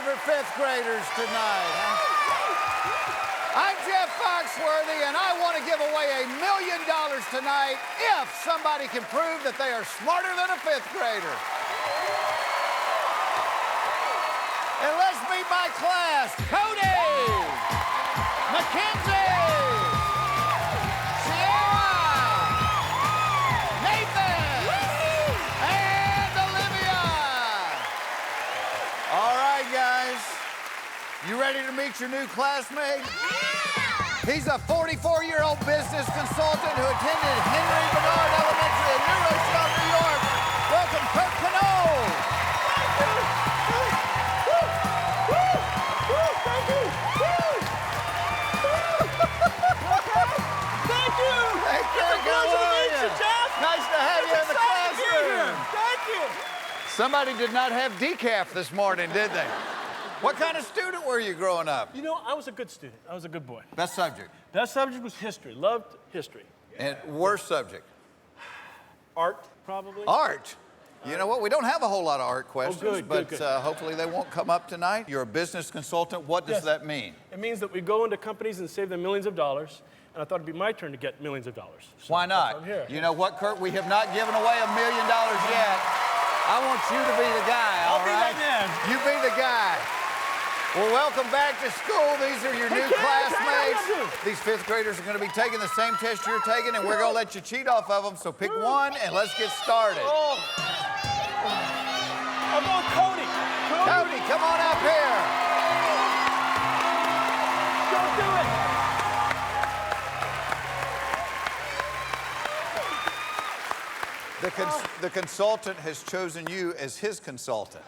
favorite fifth graders tonight. I'm Jeff Foxworthy, and I want to give away $1 million tonight if somebody can prove that they are smarter than a fifth grader. And let's meet my class. Cody, Mackenzie, Sierra, Nathan, and Olivia. All right, guys. You ready to meet your new classmate? Yeah! He's a 44-year-old business consultant who attended Henry Barnard Elementary in New Rochelle, New York. Welcome, Kirk Conole. Thank you. Hey, Kirk, how are you? Jeff. Nice to have you in the classroom. Thank you. Somebody did not have decaf this morning, did they? What kind of student were you growing up? You know, I was a good student. I was a good boy. Best subject? Best subject was history. Loved history. And worst subject? Art, probably. Art. You know what? We don't have a whole lot of art questions, good. Hopefully they won't come up tonight. You're a business consultant. What does that mean? It means that we go into companies and save them millions of dollars, and I thought it'd be my turn to get millions of dollars. So why not? I'm here. You know what, Kirk? We have not given away $1 million yet. I want you to be the guy, all right? I'll be that man. You be the guy. Well, welcome back to school. These are your new classmates. These fifth graders are going to be taking the same test you're taking, and we're going to let you cheat off of them. So pick one, and let's get started. I'm going Cody. Cody, come on up here. Don't do it. The consultant has chosen you as his consultant.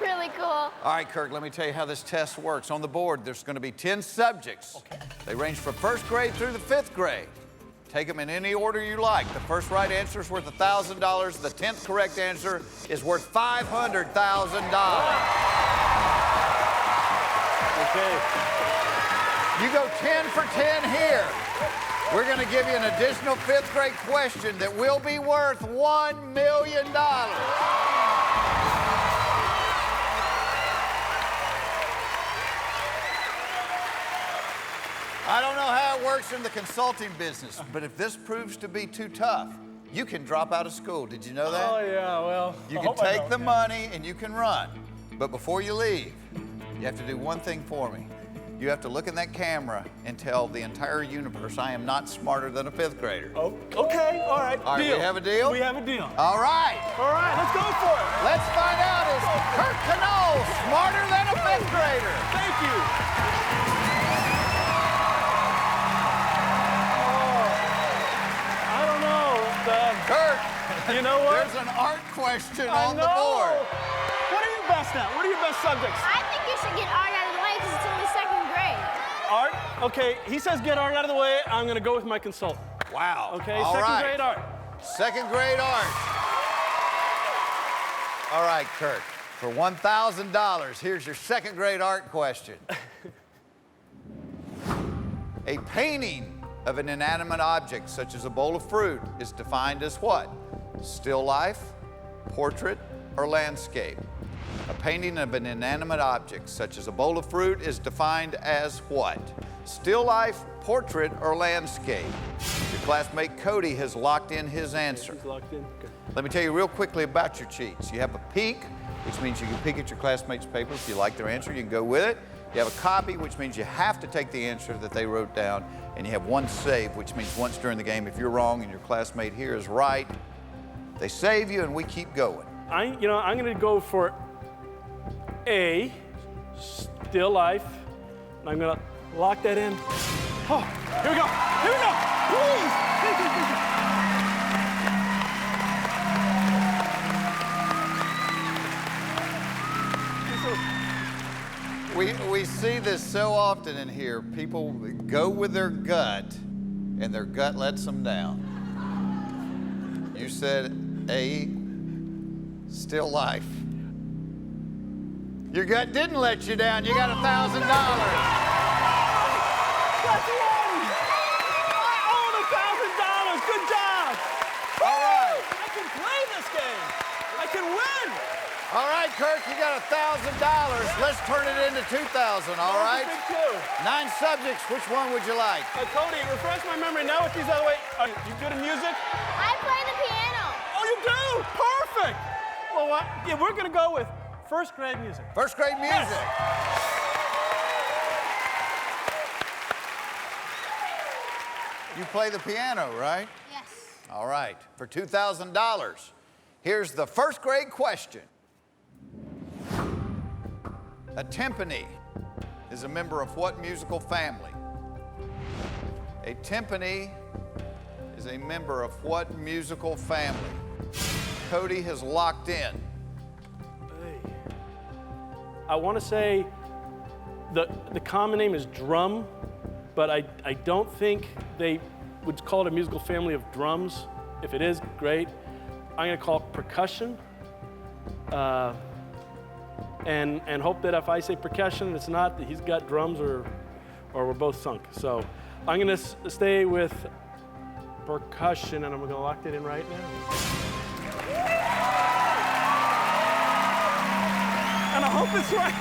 Really cool. All right, Kirk, let me tell you how this test works. On the board, there's going to be 10 subjects. Okay. They range from first grade through the fifth grade. Take them in any order you like. The first right answer is worth $1,000. The 10th correct answer is worth $500,000. Okay. You go 10 for 10 here. We're going to give you an additional fifth grade question that will be worth $1 million. I don't know how it works in the consulting business, but if this proves to be too tough, you can drop out of school. Did you know that? Oh, yeah, well, You can take the money and you can run. But before you leave, you have to do one thing for me. You have to look in that camera and tell the entire universe I am not smarter than a fifth grader. Oh, okay, all right. All right, deal. we have a deal? We have a deal. All right. All right, let's go for it. Let's find out, is Kirk Conole smarter than a fifth grader? Thank you. Kirk, you know what? There's an art question on the board. What are you best at? What are your best subjects? I think you should get art out of the way because it's only second grade. Art? Okay, he says get art out of the way. I'm going to go with my consultant. Wow. Okay, All second right. grade art. Second grade art. All right, Kirk. For $1,000, here's your second grade art question. A painting of an inanimate object, such as a bowl of fruit, is defined as what? Still life, portrait, or landscape? A painting of an inanimate object, such as a bowl of fruit, is defined as what? Still life, portrait, or landscape? Your classmate Cody has locked in his answer. He's locked in. Okay. Let me tell you real quickly about your cheats. You have a peek, which means you can peek at your classmates' paper. If you like their answer, you can go with it. You have a copy, which means you have to take the answer that they wrote down. And you have one save, which means once during the game, if you're wrong and your classmate here is right, they save you and we keep going. I'm going to go for A, still life. And I'm going to lock that in. Oh, here we go. Here we go. Please. Thank you. We see this so often in here. People go with their gut, and their gut lets them down. You said A, still life. Your gut didn't let you down. You got $1,000. Let's win. I own $1,000. Good job. All right. I can play this game. I can win. All right, Kirk, you got $1,000. Let's turn it into $2,000, all right? Big two. 9 subjects, which one would you like? Cody, refresh my memory now with these out of the way. Are you good at music? I play the piano. Oh, you do? Perfect. Well, what? Yeah, we're going to go with first grade music. First grade music. Yes. You play the piano, right? Yes. All right, for $2,000, here's the first grade question. A timpani is a member of what musical family? A timpani is a member of what musical family? Cody has locked in. Hey. I want to say the common name is drum, but I don't think they would call it a musical family of drums. If it is, great. I'm going to call it percussion. And hope that if I say percussion and it's not, that he's got drums or we're both sunk. So I'm going to stay with percussion, and I'm going to lock that in right now. And I hope it's right.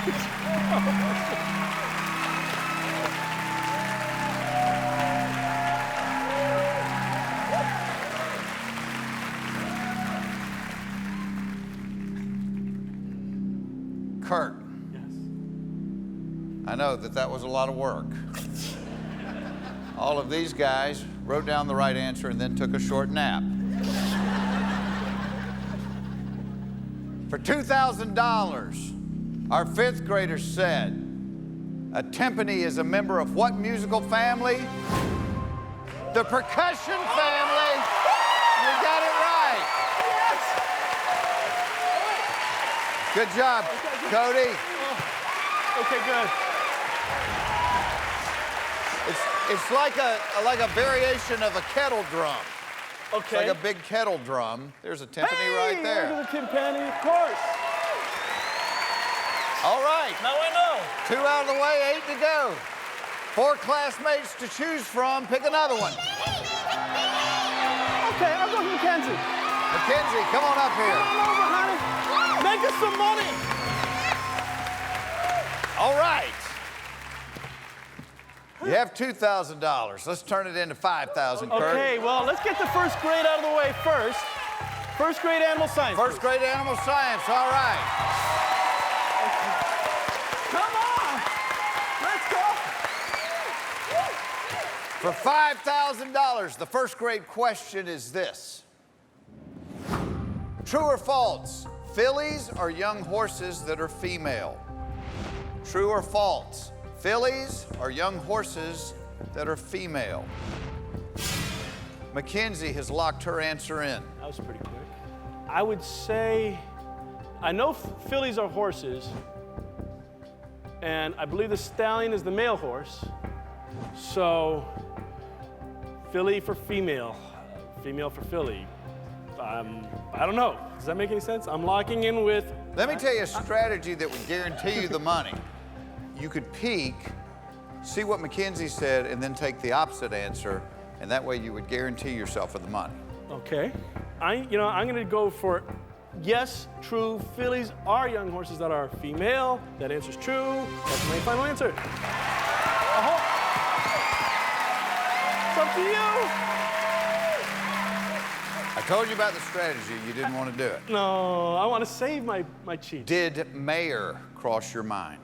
Kirk, Yes. I know that was a lot of work. All of these guys wrote down the right answer and then took a short nap. For $2,000, our 5th graders said, a timpani is a member of what musical family? The percussion family. You got it right. Good job, Cody. Okay, good. It's like a variation of a kettle drum. Okay. It's like a big kettle drum. There's a timpani right there. There's a timpani, of course. All right. Now I know. 2 out of the way, 8 to go. 4 classmates to choose from. Pick another one. Okay, I'll go with Mackenzie. Mackenzie, come on up here. Come on over, honey. Make us some money. All right. You have $2,000. Let's turn it into $5,000, Kirk. Okay, well, let's get the first grade out of the way first. First grade animal science. First grade animal science, all right. Come on. Let's go. For $5,000, the first grade question is this. True or false? Fillies are young horses that are female. True or false? Fillies are young horses that are female. Mackenzie has locked her answer in. That was pretty quick. I would say, I know fillies are horses, and I believe the stallion is the male horse. So, filly for female, female for filly. I don't know. Does that make any sense? I'm locking in with. Let me tell you a strategy that would guarantee you the money. You could peek, see what Mackenzie said, and then take the opposite answer, and that way you would guarantee yourself with the money. Okay. I'm going to go for yes, true. Fillies are young horses that are female. That answer's true. That's my final answer. It's up to you. I told you about the strategy. You didn't want to do it. No, I want to save my cheat. Did mayor cross your mind?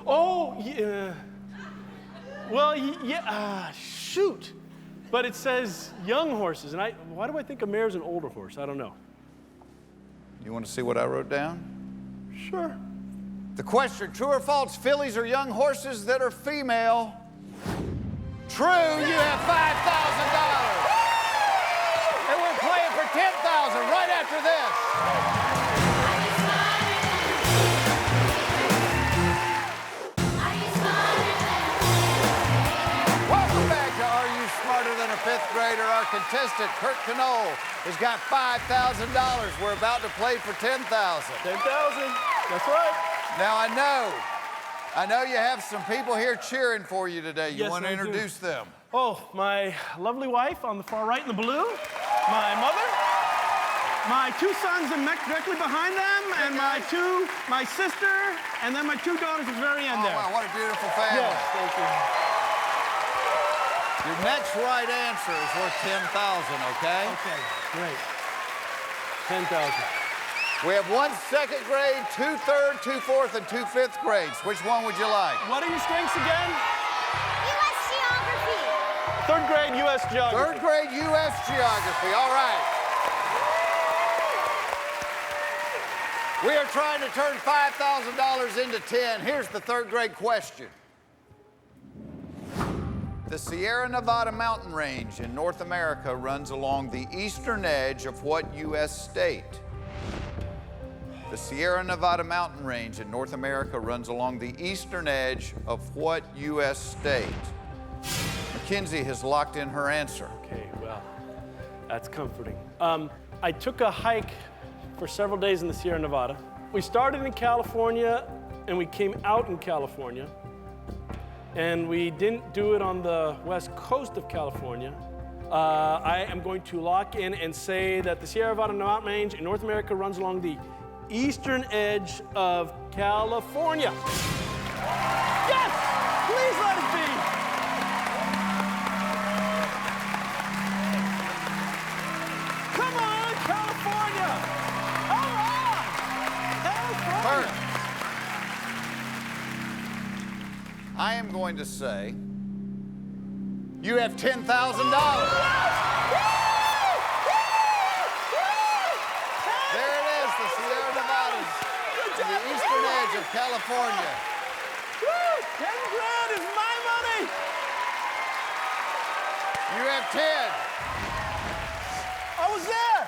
Oh, yeah. Well, yeah, shoot. But it says young horses, and why do I think a mare's an older horse? I don't know. You want to see what I wrote down? Sure. The question, true or false, fillies are young horses that are female. True, you have $5,000. And we're playing for $10,000 right after this. Welcome back to Are You Smarter Than a 5th Grader? Our contestant, Kirk Conole, has got $5,000. We're about to play for $10,000. 10,000. That's right. Now, I know you have some people here cheering for you today. You Yes, want to I do. introduce them? Oh, my lovely wife on the far right in the blue, my mother, my two sons directly behind them, and my sister, and then my two daughters at the very end there. Wow, what a beautiful family. Yes, thank you. Your next right answer is worth $10,000, okay? Okay, great. 10,000. We have 1 second grade, 2 third, 2 fourth, and 2 fifth grades. Which one would you like? What are your strengths again? U.S. Geography. Third grade U.S. Geography. Third grade U.S. Geography, all right. We are trying to turn $5,000 into 10. Here's the third grade question. The Sierra Nevada mountain range in North America runs along the eastern edge of what U.S. state? The Sierra Nevada mountain range in North America runs along the eastern edge of what U.S. state? Mackenzie has locked in her answer. Okay, well, that's comforting. I took a hike for several days in the Sierra Nevada. We started in California, and we came out in California. And we didn't do it on the west coast of California. I am going to lock in and say that the Sierra Nevada mountain range in North America runs along the eastern edge of California. Yes! Please let it be! Come on, California! All right! California! First, I am going to say you have $10,000. There it is, the Sierra Nevadas, to the eastern edge of California. Woo! 10 grand is my money! You have 10. I was there!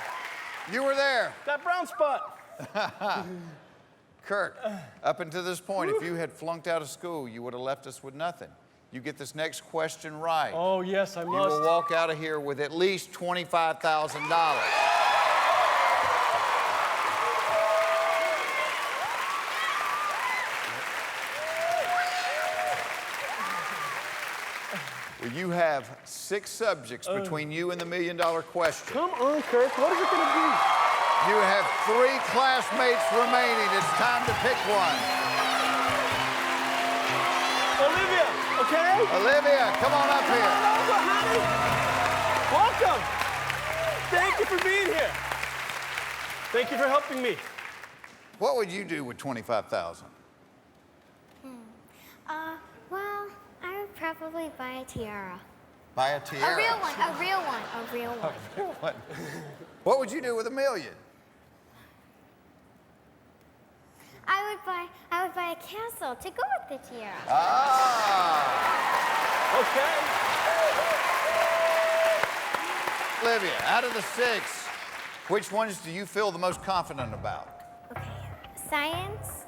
You were there. That brown spot. Kirk, up until this point, if you had flunked out of school, you would have left us with nothing. You get this next question right. Oh, yes, I You must. will walk out of here with at least $25,000. Well, you have 6 subjects between you and the $1 million question. Come on, Kirk. What is it going to be? You have 3 classmates remaining. It's time to pick one. Olivia, okay? Olivia, come on up here. Over, honey. Welcome. Thank you for being here. Thank you for helping me. What would you do with $25,000? Well, I would probably buy a tiara. Buy a tiara. A real one, a real one, a real one. What would you do with $1 million? I would buy a castle to go with the tiara. Ah. Okay. Olivia, out of the 6, which ones do you feel the most confident about? Okay, science,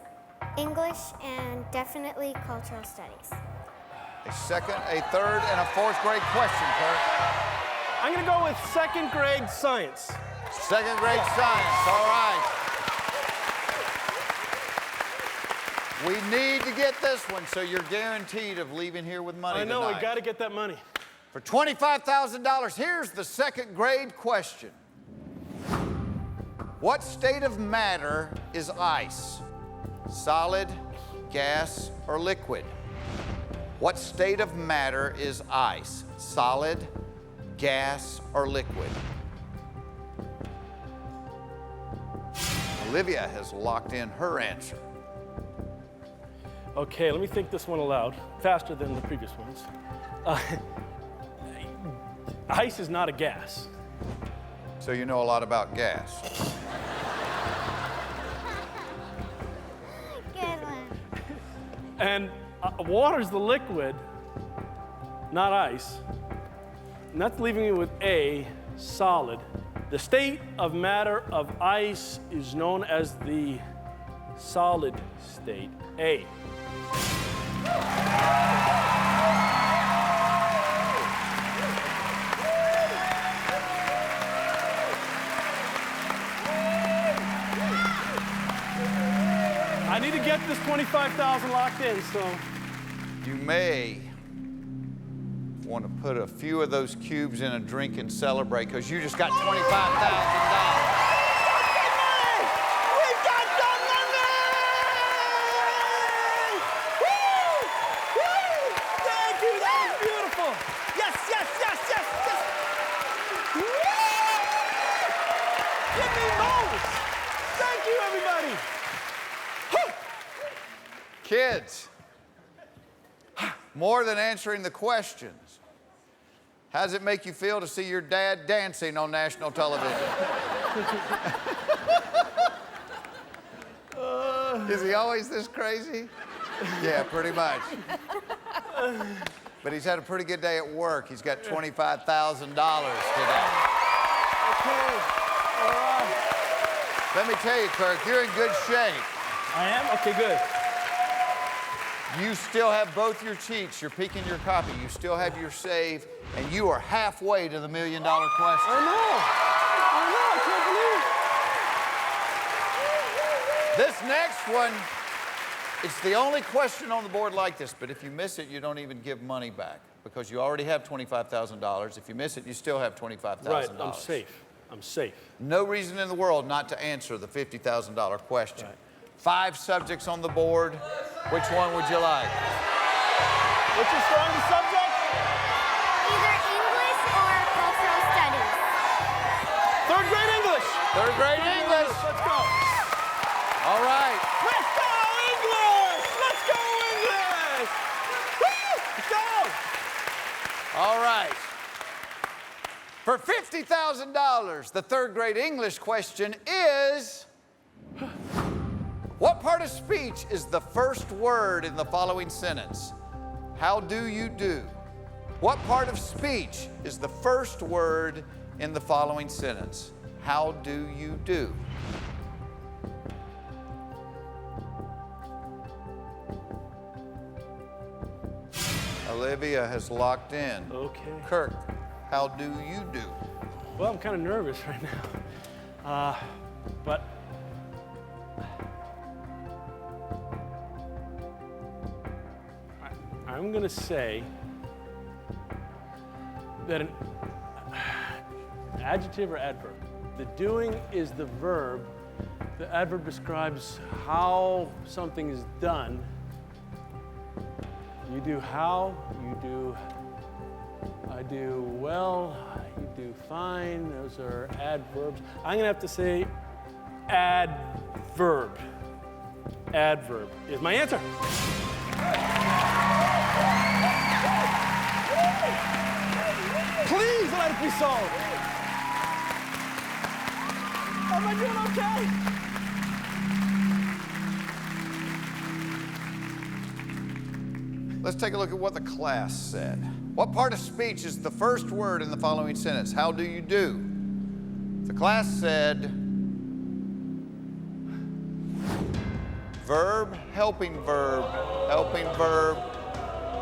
English, and definitely cultural studies. A second, a third, and a 4th grade question, Kirk. I'm going to go with second grade science. 2nd grade science, all right. We need to get this one, so you're guaranteed of leaving here with money I know, tonight. we got to get that money. For $25,000, here's the 2nd grade question. What state of matter is ice? Solid, gas, or liquid? What state of matter is ice? Solid, gas, or liquid? Olivia has locked in her answer. Okay, let me think this one aloud, faster than the previous ones. Ice is not a gas. So you know a lot about gas. Good one. And water's the liquid, not ice. And that's leaving me with A, solid. The state of matter of ice is known as the solid state, A. I need to get this 25,000 locked in, so. You may want to put a few of those cubes in a drink and celebrate because you just got $25,000. Kidney moles! Thank you, everybody! Kids, more than answering the questions, how does it make you feel to see your dad dancing on national television? Is he always this crazy? Yeah, pretty much. But he's had a pretty good day at work. He's got $25,000 today. Okay. All right. Let me tell you, Kirk, you're in good shape. I am? Okay, good. You still have both your cheats. You're peeking your copy. You still have your save, and you are halfway to the $1 million question. I know. I can't believe it. This next one, it's the only question on the board like this, but if you miss it, you don't even give money back because you already have $25,000. If you miss it, you still have $25,000. Right, I'm safe. I'm safe. No reason in the world not to answer the $50,000 question. Right. 5 subjects on the board. Which one would you like? What's your strongest subject? Either English or cultural studies. 3rd grade English. 3rd grade English. Let's go. All right. Let's go English. Let's go English. Woo! Let's go. All right. For $50,000, the 3rd grade English question is, what part of speech is the first word in the following sentence? How do you do? What part of speech is the first word in the following sentence? How do you do? Olivia has locked in. Okay. Kirk, how do you do? Well, I'm kind of nervous right now. But I'm going to say that an adjective or adverb. The doing is the verb. The adverb describes how something is done. You do how, you do, I do well, you do fine. Those are adverbs. I'm going to have to say adverb. Adverb is my answer. Please let it be so. Am I doing okay? Let's take a look at what the class said. What part of speech is the first word in the following sentence? How do you do? The class said verb, helping verb,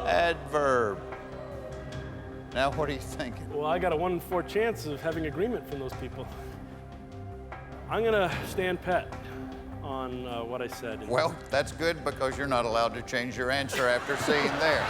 adverb. Now, what are you thinking? Well, I got a 1 in 4 chance of having agreement from those people. I'm gonna stand pat on what I said. Well, that's good because you're not allowed to change your answer after seeing there.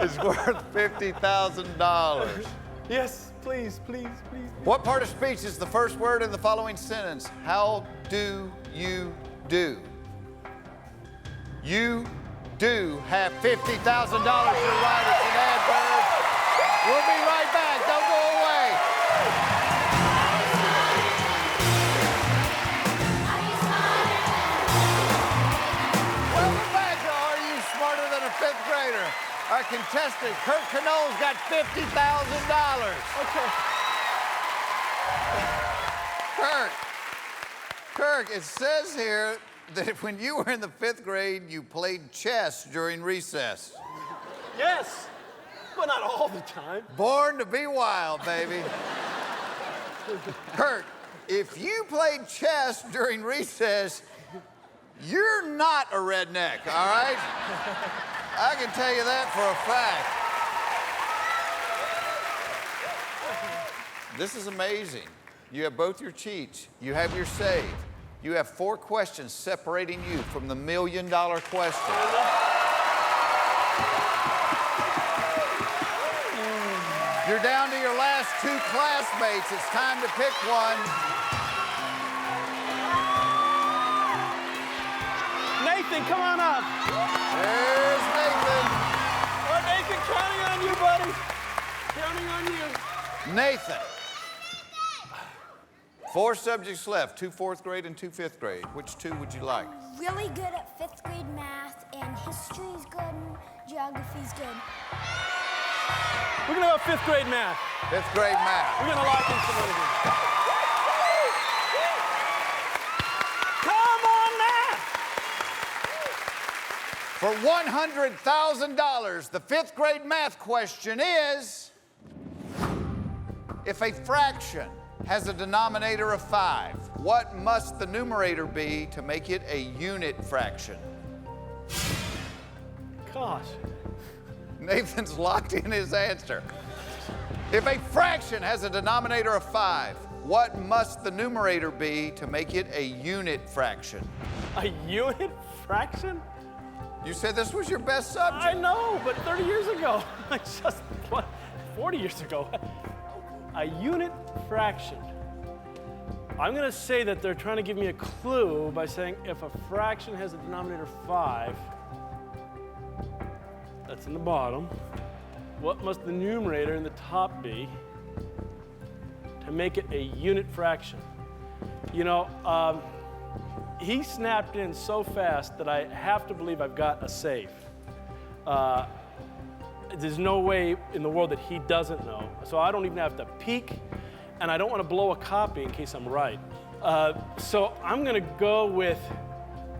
It's worth $50,000. Yes, please, please, please. What part of speech is the first word in the following sentence? How do you do? You do have $50,000. You're right, it's an adverb. We'll be right back. Don't go away. Welcome back to Are You Smarter Than a 5th Grader? Our contestant, Kirk Conole's got $50,000. Okay. Kirk, it says here that when you were in the 5th grade, you played chess during recess. Yes, but not all the time. Born to be wild, baby. Kirk, if you played chess during recess, you're not a redneck, all right? I can tell you that for a fact. This is amazing. You have both your cheats. You have your save. You have 4 questions separating you from the $1 million question. You're down to your last 2 classmates. It's time to pick one. Nathan, come on up. There's Nathan. Oh, Nathan. Nathan. 4 subjects left, 2 4th grade and 2 5th grade. Which 2 would you like? Really good at 5th grade math, and history's good, and geography's good. We're gonna go 5th grade math. 5th grade math. We're gonna lock in some of them. Come on, math! For $100,000, the 5th grade math question is, if a fraction has a denominator of 5, what must the numerator be to make it a unit fraction? Gosh. Nathan's locked in his answer. If a fraction has a denominator of 5, what must the numerator be to make it a unit fraction? A unit fraction? You said this was your best subject. I know, but 30 years ago. Just, what, 40 years ago. A unit fraction. I'm gonna say that they're trying to give me a clue by saying if a fraction has a denominator 5, that's in the bottom, what must the numerator in the top be to make it a unit fraction? You know, he snapped in so fast that I have to believe I've got a safe. There's no way in the world that he doesn't know, so I don't even have to peek, and I don't want to blow a copy in case I'm right. So I'm gonna go with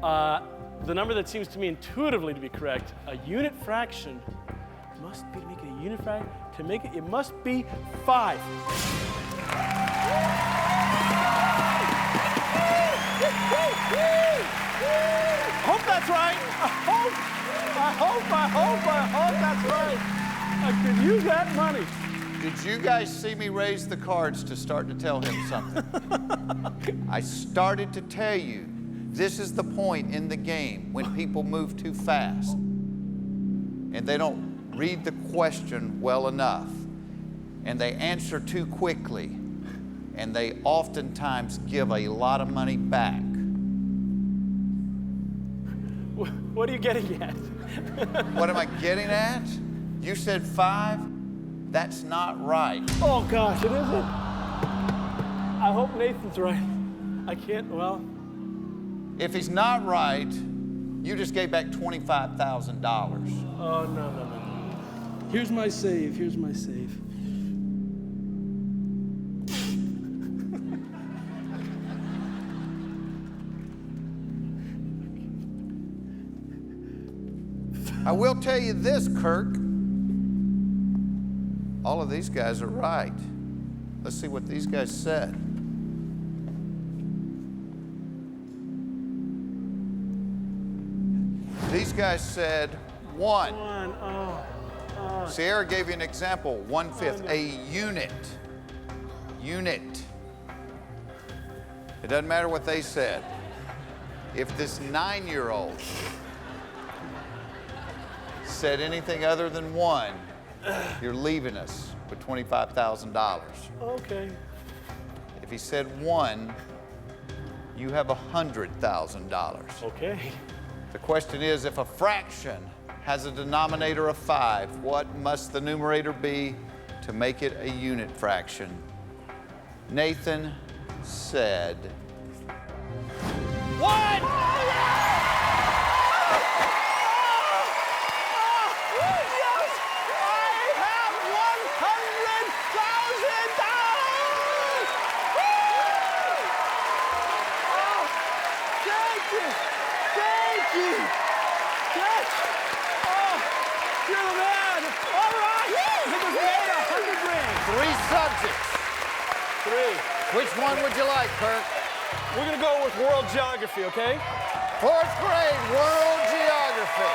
the number that seems to me intuitively to be correct. A unit fraction must be, to make it a unit fraction, to make it, it must be 5. I hope that's right. I hope that's right. I could use that money. Did you guys see me raise the cards to start to tell him something? I started to tell you, this is the point in the game when people move too fast and they don't read the question well enough and they answer too quickly and they oftentimes give a lot of money back. What are you getting at? What am I getting at? You said 5? That's not right. Oh gosh, it isn't. I hope Nathan's right. I can't, well. If he's not right, you just gave back $25,000. Oh, no. Here's my save, here's my save. I will tell you this, Kirk. All of these guys are right. Let's see what these guys said. These guys said 1. Sierra gave you an example, 1/5, a unit. Unit. It doesn't matter what they said. If this 9-year-old said anything other than 1, you're leaving us with $25,000. Okay. If he said 1, you have $100,000. Okay. The question is, if a fraction has a denominator of 5, what must the numerator be to make it a unit fraction? Nathan said 1! Subjects. 3. Which one would you like, Kirk? We're gonna go with world geography, okay? 4th grade world geography.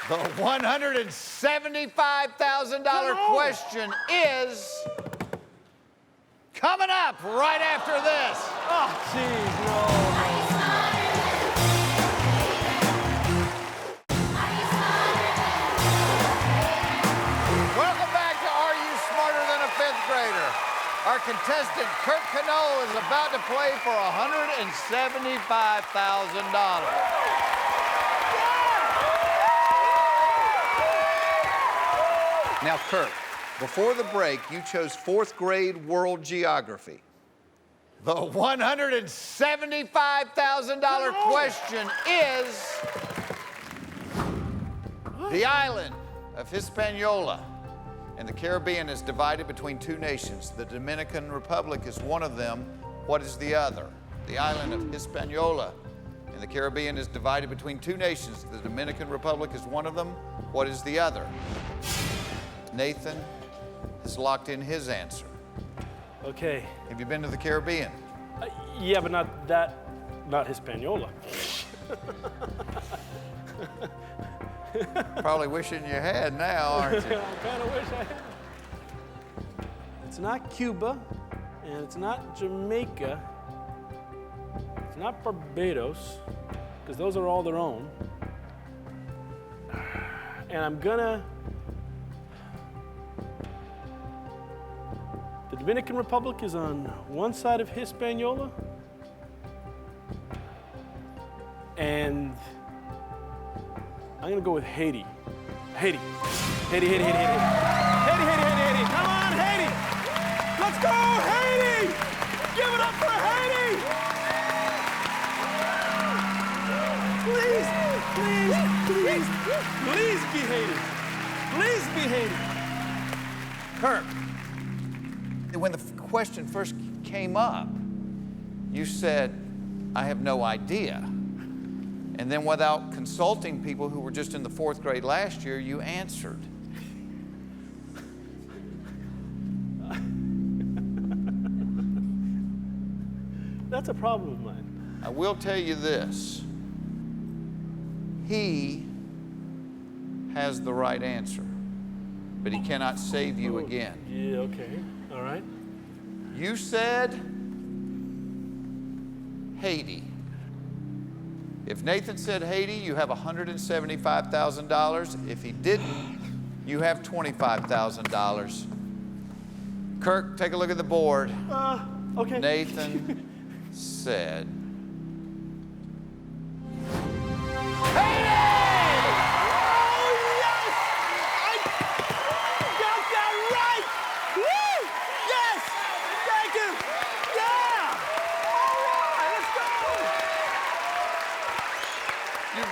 The $175,000 question is coming up right after this. Oh, jeez, no. Our contestant, Kirk Conole, is about to play for $175,000. Now, Kirk, before the break, you chose 4th grade world geography. The $175,000 question is, the island of Hispaniola in the Caribbean is divided between 2 nations. The Dominican Republic is one of them. What is the other? The island of Hispaniola in the Caribbean is divided between 2 nations. The Dominican Republic is one of them. What is the other? Nathan has locked in his answer. Okay. Have you been to the Caribbean? Yeah, but not Hispaniola. Probably wishing you had now, aren't you? I kind of wish I had. It's not Cuba, and it's not Jamaica. It's not Barbados, because those are all their own. And I'm gonna... The Dominican Republic is on one side of Hispaniola, and I'm gonna go with Haiti. Haiti. Haiti, Haiti, Haiti, Haiti. Haiti, Haiti, Haiti, Haiti. Come on, Haiti! Let's go, Haiti! Give it up for Haiti! Please, please, please, please be Haiti. Please be Haiti. Kirk, when the question first came up, you said, I have no idea. And then without consulting people who were just in the 4th grade last year, you answered. That's a problem of mine. I will tell you this. He has the right answer, but he cannot save you again. Yeah, okay. All right. You said Haiti. If Nathan said Haiti, you have $175,000. If he didn't, you have $25,000. Kirk, take a look at the board. Okay. Nathan said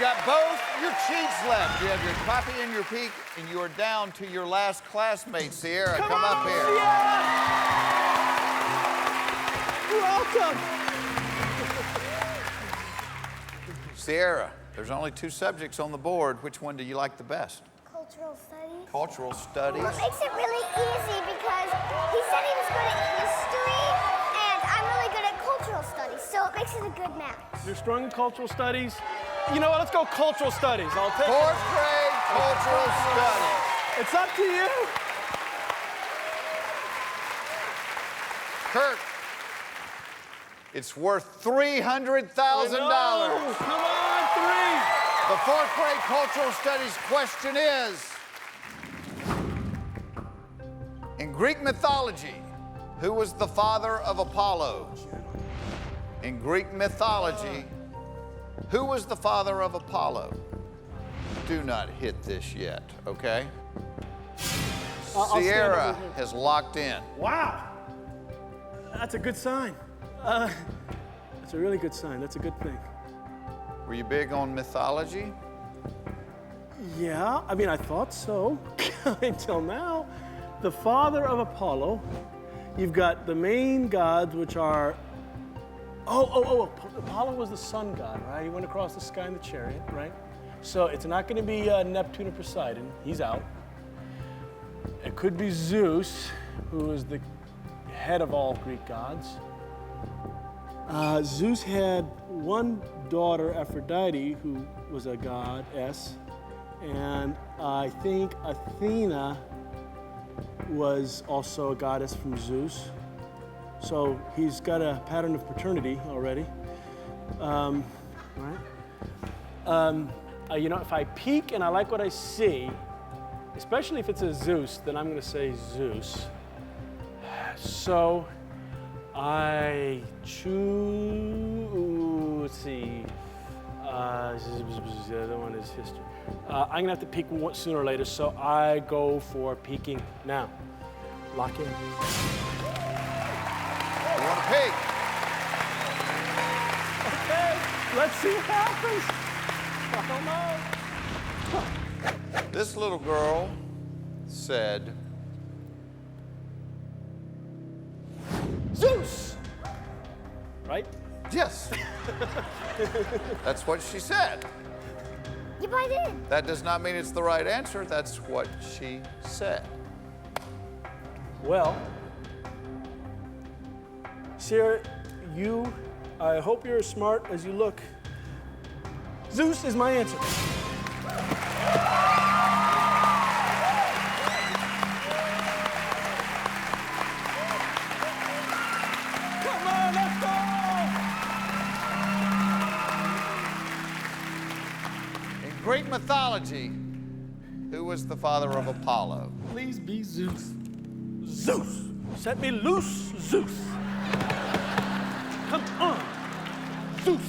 got both your cheats left. You have your copy and your peak, and you are down to your last classmate, Sierra. Come up here. Welcome. Sierra, there's only 2 subjects on the board. Which one do you like the best? Cultural studies. Cultural studies. Well, it makes it really easy because he said he was good at history, and I'm really good at cultural studies, so it makes it a good match. You're strong in cultural studies. You know what? Let's go cultural studies. I'll take 4th grade cultural studies. It's up to you. Kirk, it's worth $300,000. Come on, 3. The 4th grade cultural studies question is, in Greek mythology, who was the father of Apollo? In Greek mythology, who was the father of Apollo? Do not hit this yet, okay? Sierra has locked in. Wow. That's a good sign. That's a really good sign. That's a good thing. Were you big on mythology? Yeah, I mean, I thought so until now. The father of Apollo, you've got the main gods, which are, Apollo was the sun god, right? He went across the sky in the chariot, right? So it's not going to be Neptune or Poseidon. He's out. It could be Zeus, who is the head of all Greek gods. Zeus had one daughter, Aphrodite, who was a goddess, and I think Athena was also a goddess from Zeus. So he's got a pattern of paternity already. You know, if I peek and I like what I see, especially if it's a Zeus, then I'm going to say Zeus. So I choose, let's see, The other one is history. I'm gonna have to peek sooner or later, so I go for peeking now. Lock in. You want to peek? Okay, let's see what happens. I don't know. This little girl said, Zeus! Right? yes. That's what she said. Yep, I did. That does not mean it's the right answer. That's what she said. Well, Sierra, I hope you're as smart as you look. Zeus is my answer. Come on, let's go! In Greek mythology, who was the father of Apollo? Please be Zeus. Zeus! Set me loose, Zeus! Come on, Zeus!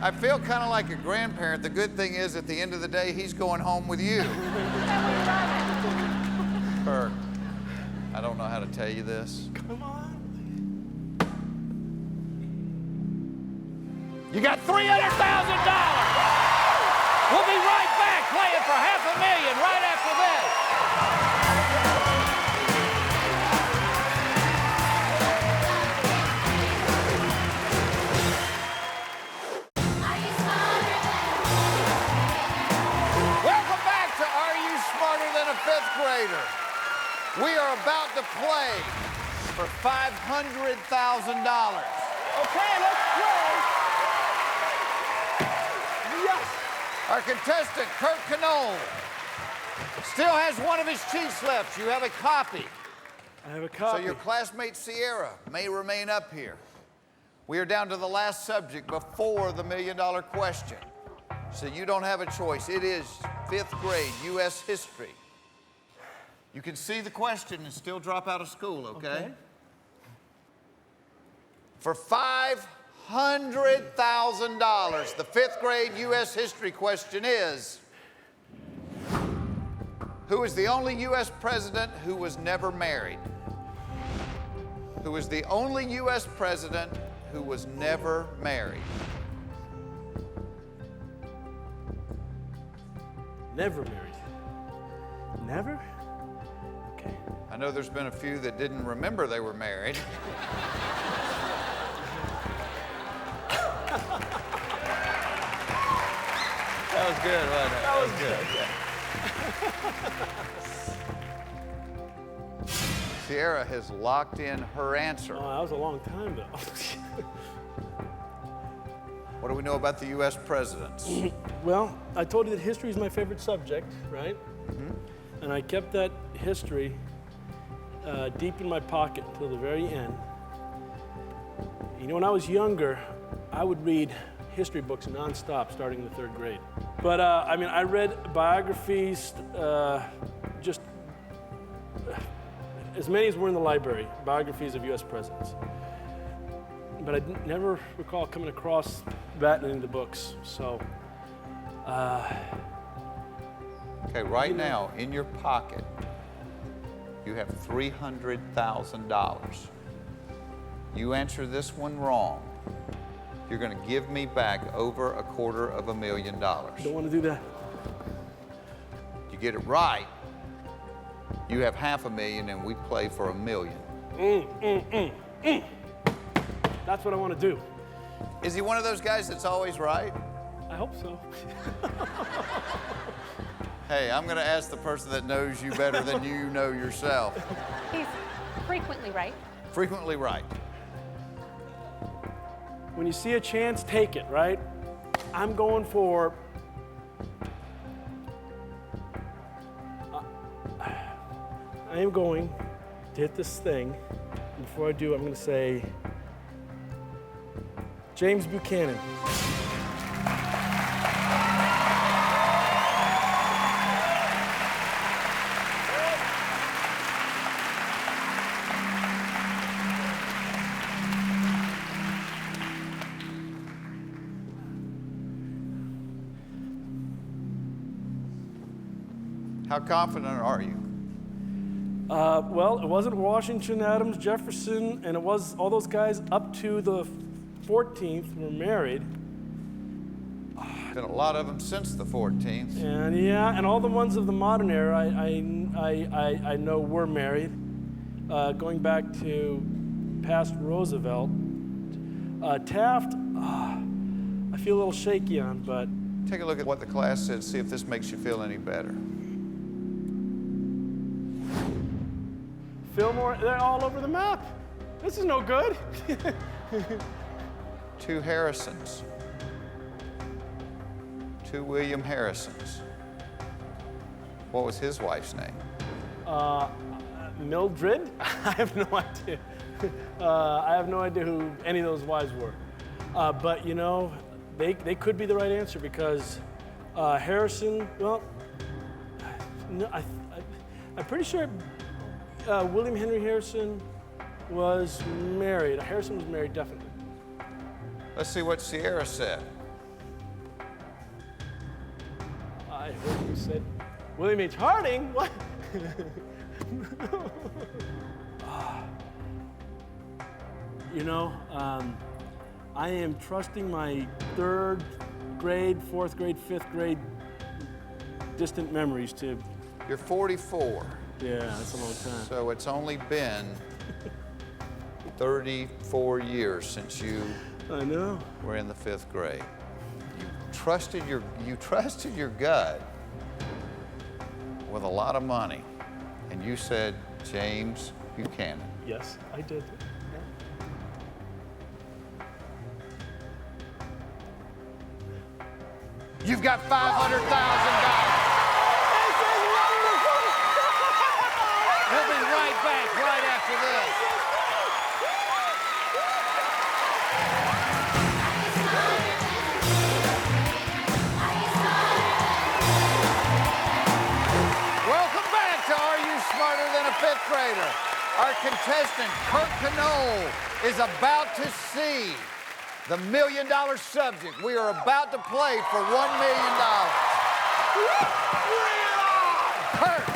I feel kind of like a grandparent. The good thing is, at the end of the day, he's going home with you. Kirk, I don't know how to tell you this. Come on. You got $300,000! We'll be right back playing for $500,000 right after this. Welcome back to Are You Smarter Than a Fifth Grader? We are about to play for $500,000. Okay, let's play. Yes! Our contestant, Kirk Conole, still has one of his cheats left. You have a copy. I have a copy. So your classmate Sierra may remain up here. We are down to the last subject before the $1 million question. So you don't have a choice. It is 5th grade U.S. history. You can see the question and still drop out of school, okay? For $500,000, the 5th grade U.S. history question is, who is the only U.S. president who was never married? Who is the only U.S. president who was never married? Never married. Never? Okay. I know there's been a few that didn't remember they were married. That was good, wasn't it? That was good. Sierra has locked in her answer. Oh, that was a long time, though. What do we know about the U.S. presidents? Well, I told you that history is my favorite subject, right? And I kept that history deep in my pocket until the very end. You know, when I was younger, I would read history books nonstop starting in the 3rd grade. But I mean, I read biographies, just as many as were in the library, biographies of U.S. presidents. But I never recall coming across that in any of the books. So, Okay, right now, in your pocket, you have $300,000. You answer this one wrong, you're going to give me back over $250,000. don't want to do that. You get it right, you have $500,000 and we play for $1 million. That's what I want to do. Is he one of those guys that's always right? I hope so. Hey, I'm going to ask the person that knows you better than you know yourself. He's frequently right. Frequently right. When you see a chance, take it, right? I'm going for... I am going to hit this thing. And before I do, I'm going to say James Buchanan. How confident are you? Well, it wasn't Washington, Adams, Jefferson, and it was all those guys up to the 14th were married. Been a lot of them since the 14th. And yeah, and all the ones of the modern era I know were married. Going back to past Roosevelt. Taft, I feel a little shaky on, but. Take a look at what the class said, see if this makes you feel any better. Fillmore, they're all over the map. This is no good. 2 Harrisons. 2 William Harrisons. What was his wife's name? Mildred? I have no idea. I have no idea who any of those wives were. But you know, they could be the right answer because Harrison, well, no, I'm pretty sure William Henry Harrison was married. Harrison was married, definitely. Let's see what Sierra said. I heard you said William H. Harding? What? You know, I am trusting my 3rd grade, 4th grade, 5th grade distant memories to. You're 44. Yeah, that's a long time. So it's only been 34 years since you I know. were in the 5th grade. You trusted your gut with a lot of money, and you said James Buchanan. Yes, I did. You've got $500,000. We'll be right back right after this. Welcome back to Are You Smarter Than a 5th Grader? Our contestant, Kirk Conole, is about to see the $1 million subject. We are about to play for $1 million. Kirk.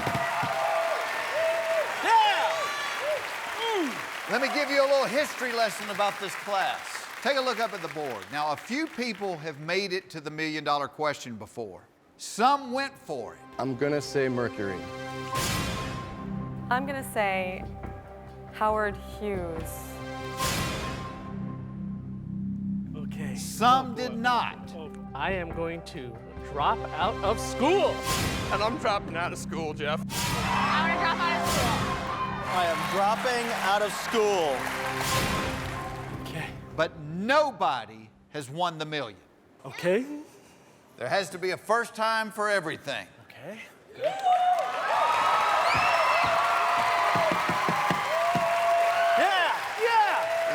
Let me give you a little history lesson about this class. Take a look up at the board. Now, a few people have made it to the $1 million question before. Some went for it. I'm gonna say Mercury. I'm gonna say Howard Hughes. Okay. Some did not. I am going to drop out of school. And I'm dropping out of school, Jeff. I'm gonna drop out of school. I am dropping out of school. Okay. But nobody has won the $1 million. Okay. There has to be a first time for everything. Okay. Yeah.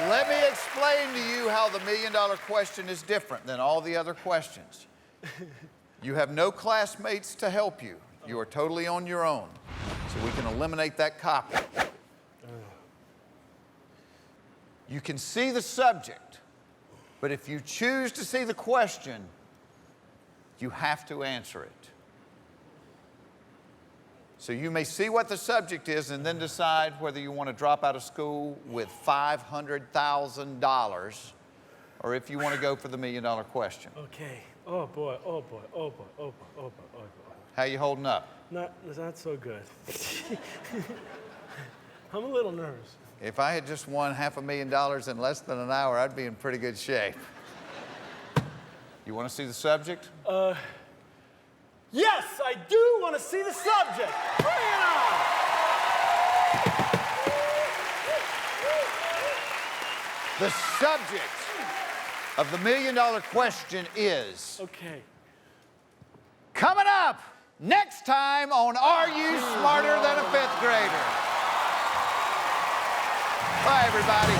Let me explain to you how the $1 million question is different than all the other questions. You have no classmates to help you. You are totally on your own. So we can eliminate that copy. You can see the subject, but if you choose to see the question, you have to answer it. So you may see what the subject is and then decide whether you want to drop out of school with $500,000 or if you want to go for the $1 million question. Okay. Oh boy. Oh boy. Oh boy. Oh boy. Oh boy. Oh boy. How you holding up? Not so good. I'm a little nervous. If I had just won $500,000 in less than an hour, I'd be in pretty good shape. You want to see the subject? Yes, I do want to see the subject. Bring it on! The subject of the $1 million question is... Okay. Coming up next time on Are You Smarter Than a 5th Grader? Bye, everybody.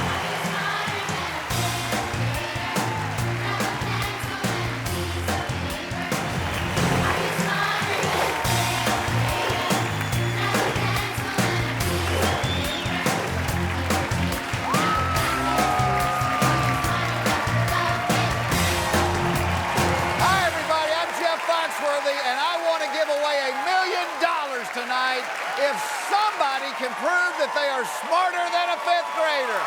trustworthy, and I want to give away $1 million tonight if somebody can prove that they are smarter than a 5th grader.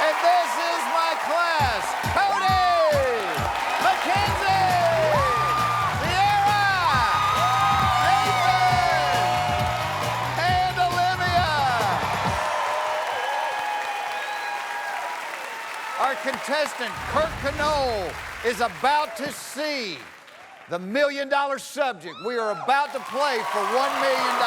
And this is my class. Cody, Mackenzie, Sierra, Nathan, and Olivia. Our contestant, Kirk Conole, is about to see the $1 million subject. We are about to play for $1 million.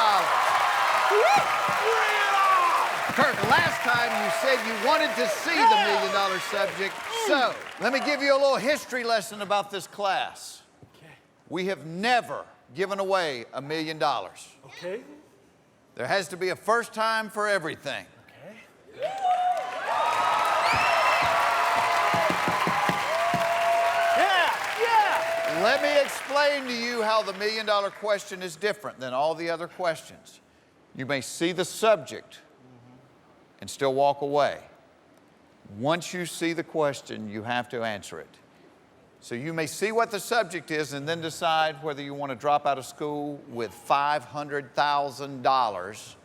Kirk, last time you said you wanted to see the $1 million subject. So, let me give you a little history lesson about this class. Okay. We have never given away $1 million. Okay. There has to be a first time for everything. Okay. Let me explain to you how the $1 million question is different than all the other questions. You may see the subject and still walk away. Once you see the question, you have to answer it. So you may see what the subject is and then decide whether you want to drop out of school with $500,000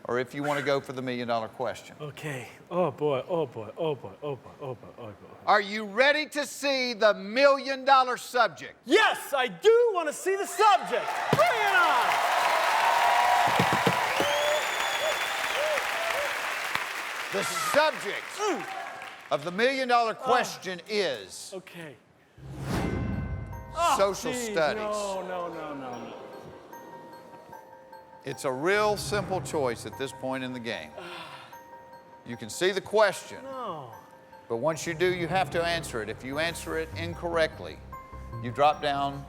or if you want to go for the $1 million question. Okay. Oh boy, oh boy, oh boy, oh boy, oh boy, oh boy. Are you ready to see the $1 million subject? Yes, I do want to see the subject. Bring it on! The subject of the $1 million question is Okay. social Geez, studies. No. It's a real simple choice at this point in the game. You can see the question, No. but once you do, you have to answer it. If you answer it incorrectly, you drop down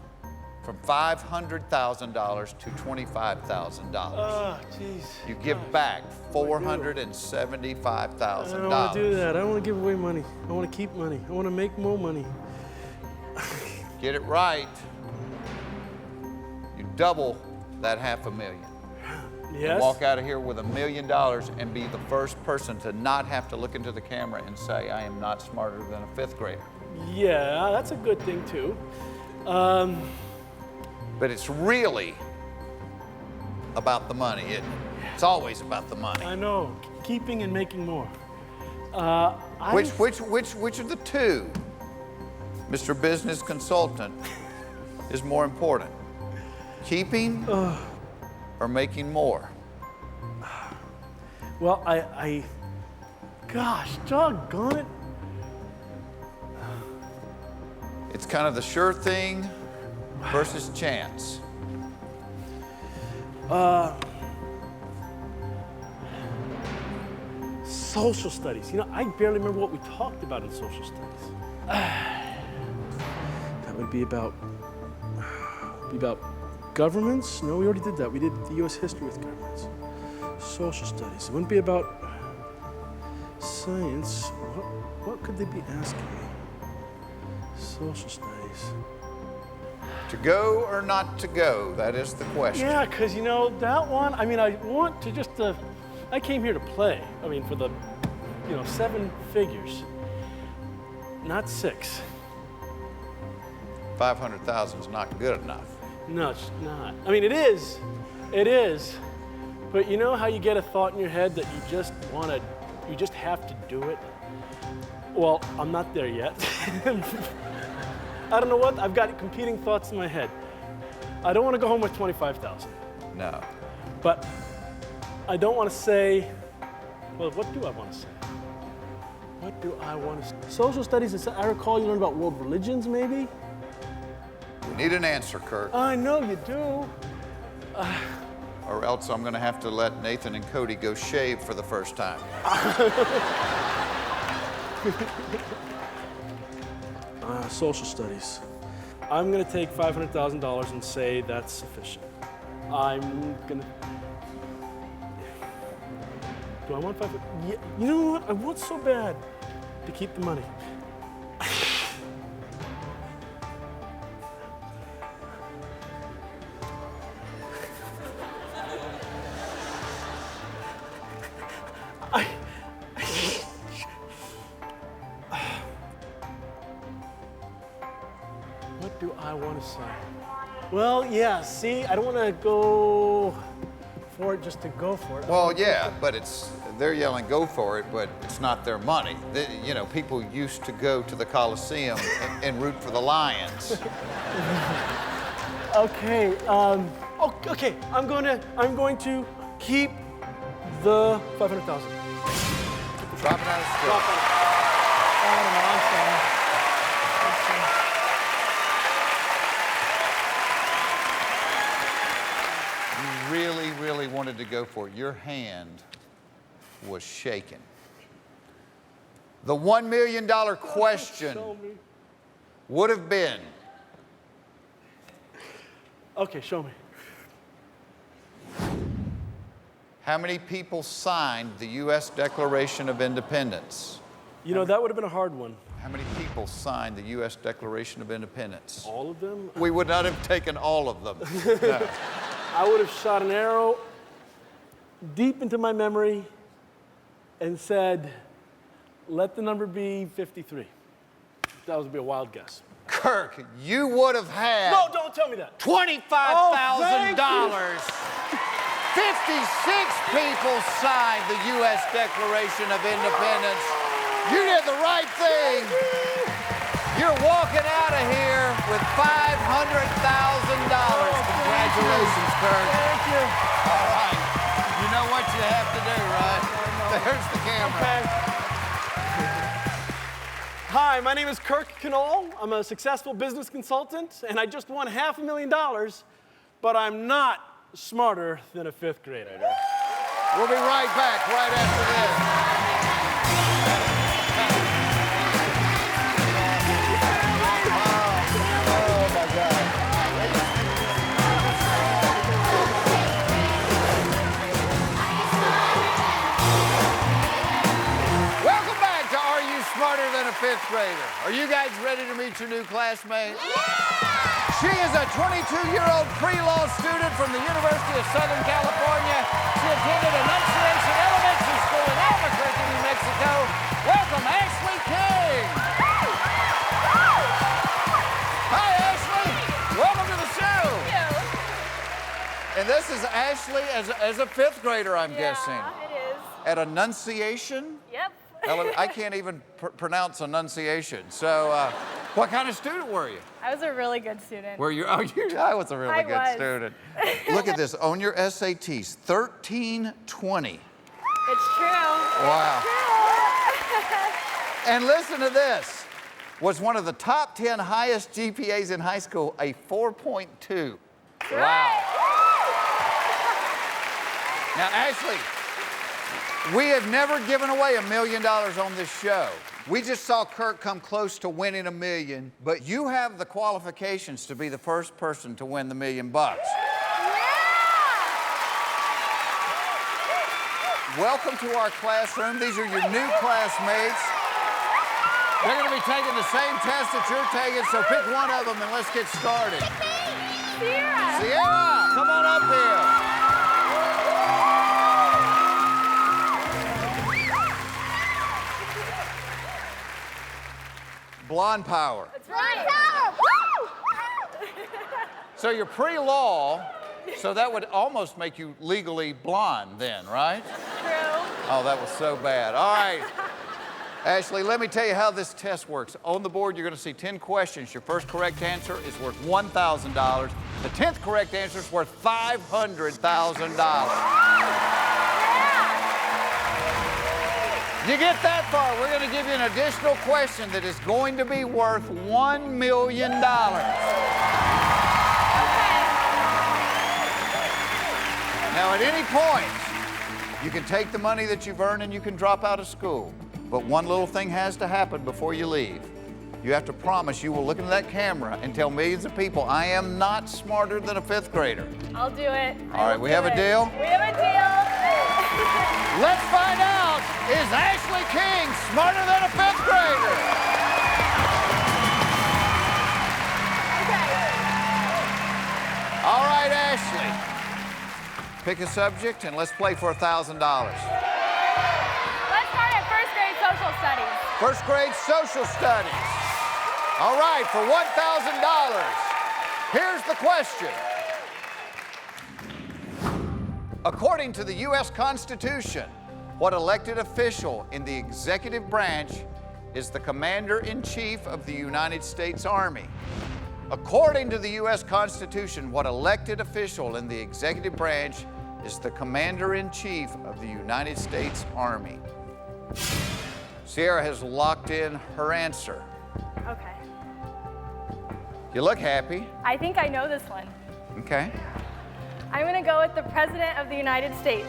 from $500,000 to $25,000. Oh, jeez. You give back I don't want $475,000. to do that. I don't want to give away money. I want to keep money. I want to make more money. Get it right, you double that $500,000. Yes? And walk out of here with $1 million and be the first person to not have to look into the camera and say, I am not smarter than a 5th grader. Yeah, that's a good thing too. But it's really about the money, isn't it? It's always about the money. I know. Keeping and making more. Which of the two, Mr. Business Consultant, is more important? Keeping or making more? Well, gosh, doggone it. It's kind of the sure thing versus chance. Social studies. You know, I barely remember what we talked about in social studies. That would be about governments. No, we already did that. We did the U.S. history with governments. Social studies. It wouldn't be about science. What could they be asking me? Social studies. To go or not to go, that is the question. Yeah, because, you know, that one, I mean, I want to just, I came here to play. I mean, for the, 7 figures, not 6. 500,000 is not good enough. No, it's not. I mean, it is, but you know how you get a thought in your head that you just have to do it? Well, I'm not there yet. I don't know what, I've got competing thoughts in my head. I don't want to go home with 25,000. No. But I don't want to say, well, what do I want to say? What do I want to say? Social studies, I recall you learned about world religions, maybe? We need an answer, Kirk. I know you do. Or else I'm going to have to let Nathan and Cody go shave for the first time. Social studies. I'm going to take $500,000 and say that's sufficient. I'm going to... Do I want 500? Yeah, you know what? I want so bad to keep the money. What do I want to say? Well, yeah, see, I don't want to go for it just to go for it. Well, yeah, but they're yelling go for it, but it's not their money. You know, people used to go to the Coliseum and root for the Lions. Okay, okay, I'm going to keep the 500,000. Dropping out of school. I don't know, I'm sorry. Really, really wanted to go for it. Your hand was shaking. The $1 million question would have been. Okay, show me. How many people signed the U.S. Declaration of Independence? You know, that would have been a hard one. How many people signed the U.S. Declaration of Independence? All of them? We would not have taken all of them. No. I would have shot an arrow deep into my memory and said, let the number be 53. That would be a wild guess. Kirk, you would have had No, don't tell me that. $25,000. 56 people signed the U.S. Declaration of Independence. You did the right thing. You're walking out of here with $500,000. Congratulations, Kirk. Thank you. All right. You know what you have to do, right? There's the camera. Okay. Hi, my name is Kirk Conole. I'm a successful business consultant, and I just won $500,000, but I'm not smarter than a fifth grader. We'll be right back right after this. Smarter than a fifth grader. Are you guys ready to meet your new classmate? Yeah! She is a 22-year-old pre-law student from the University of Southern California. She attended Annunciation Elementary School in Albuquerque, New Mexico. Welcome, Ashley King. Hi, Ashley. Welcome to the show. Thank you. And this is Ashley as a fifth grader, I'm guessing. Yeah, it is. At Annunciation? Yep. I can't even pronounce Annunciation. So, what kind of student were you? I was a really good student. Were you? Oh, I was a really good student. Look at this. On your SATs, 1320. It's true. Wow. It's true. And listen to this. Was one of the top 10 highest GPAs in high school, a 4.2. Wow. Now, Ashley, we have never given away $1 million on this show. We just saw Kirk come close to winning $1 million, but you have the qualifications to be the first person to win the $1 million. Yeah! Welcome to our classroom. These are your new classmates. They're going to be taking the same test that you're taking, so pick one of them and let's get started. Sierra! Sierra, come on up here. Blonde power. That's right. So you're pre-law, so that would almost make you legally blonde then, right? True. Oh, that was so bad. All right. Ashley, let me tell you how this test works. On the board, you're going to see 10 questions. Your first correct answer is worth $1,000. The 10th correct answer is worth $500,000. You get that far, we're going to give you an additional question that is going to be worth $1 million. Now, at any point, you can take the money that you've earned and you can drop out of school. But one little thing has to happen before you leave. You have to promise you will look into that camera and tell millions of people, I am not smarter than a fifth grader. I'll do it. All right, we have a deal? We have a deal. Let's find out, is Ashley King smarter than a fifth grader? Okay. All right, Ashley. Pick a subject and let's play for $1,000. Let's start at first grade social studies. First grade social studies. All right, for $1,000, here's the question. According to the U.S. Constitution, what elected official in the executive branch is the Commander-in-Chief of the United States Army? According to the U.S. Constitution, what elected official in the executive branch is the Commander-in-Chief of the United States Army? Sierra has locked in her answer. Okay. You look happy. I think I know this one. Okay. I'm going to go with the President of the United States.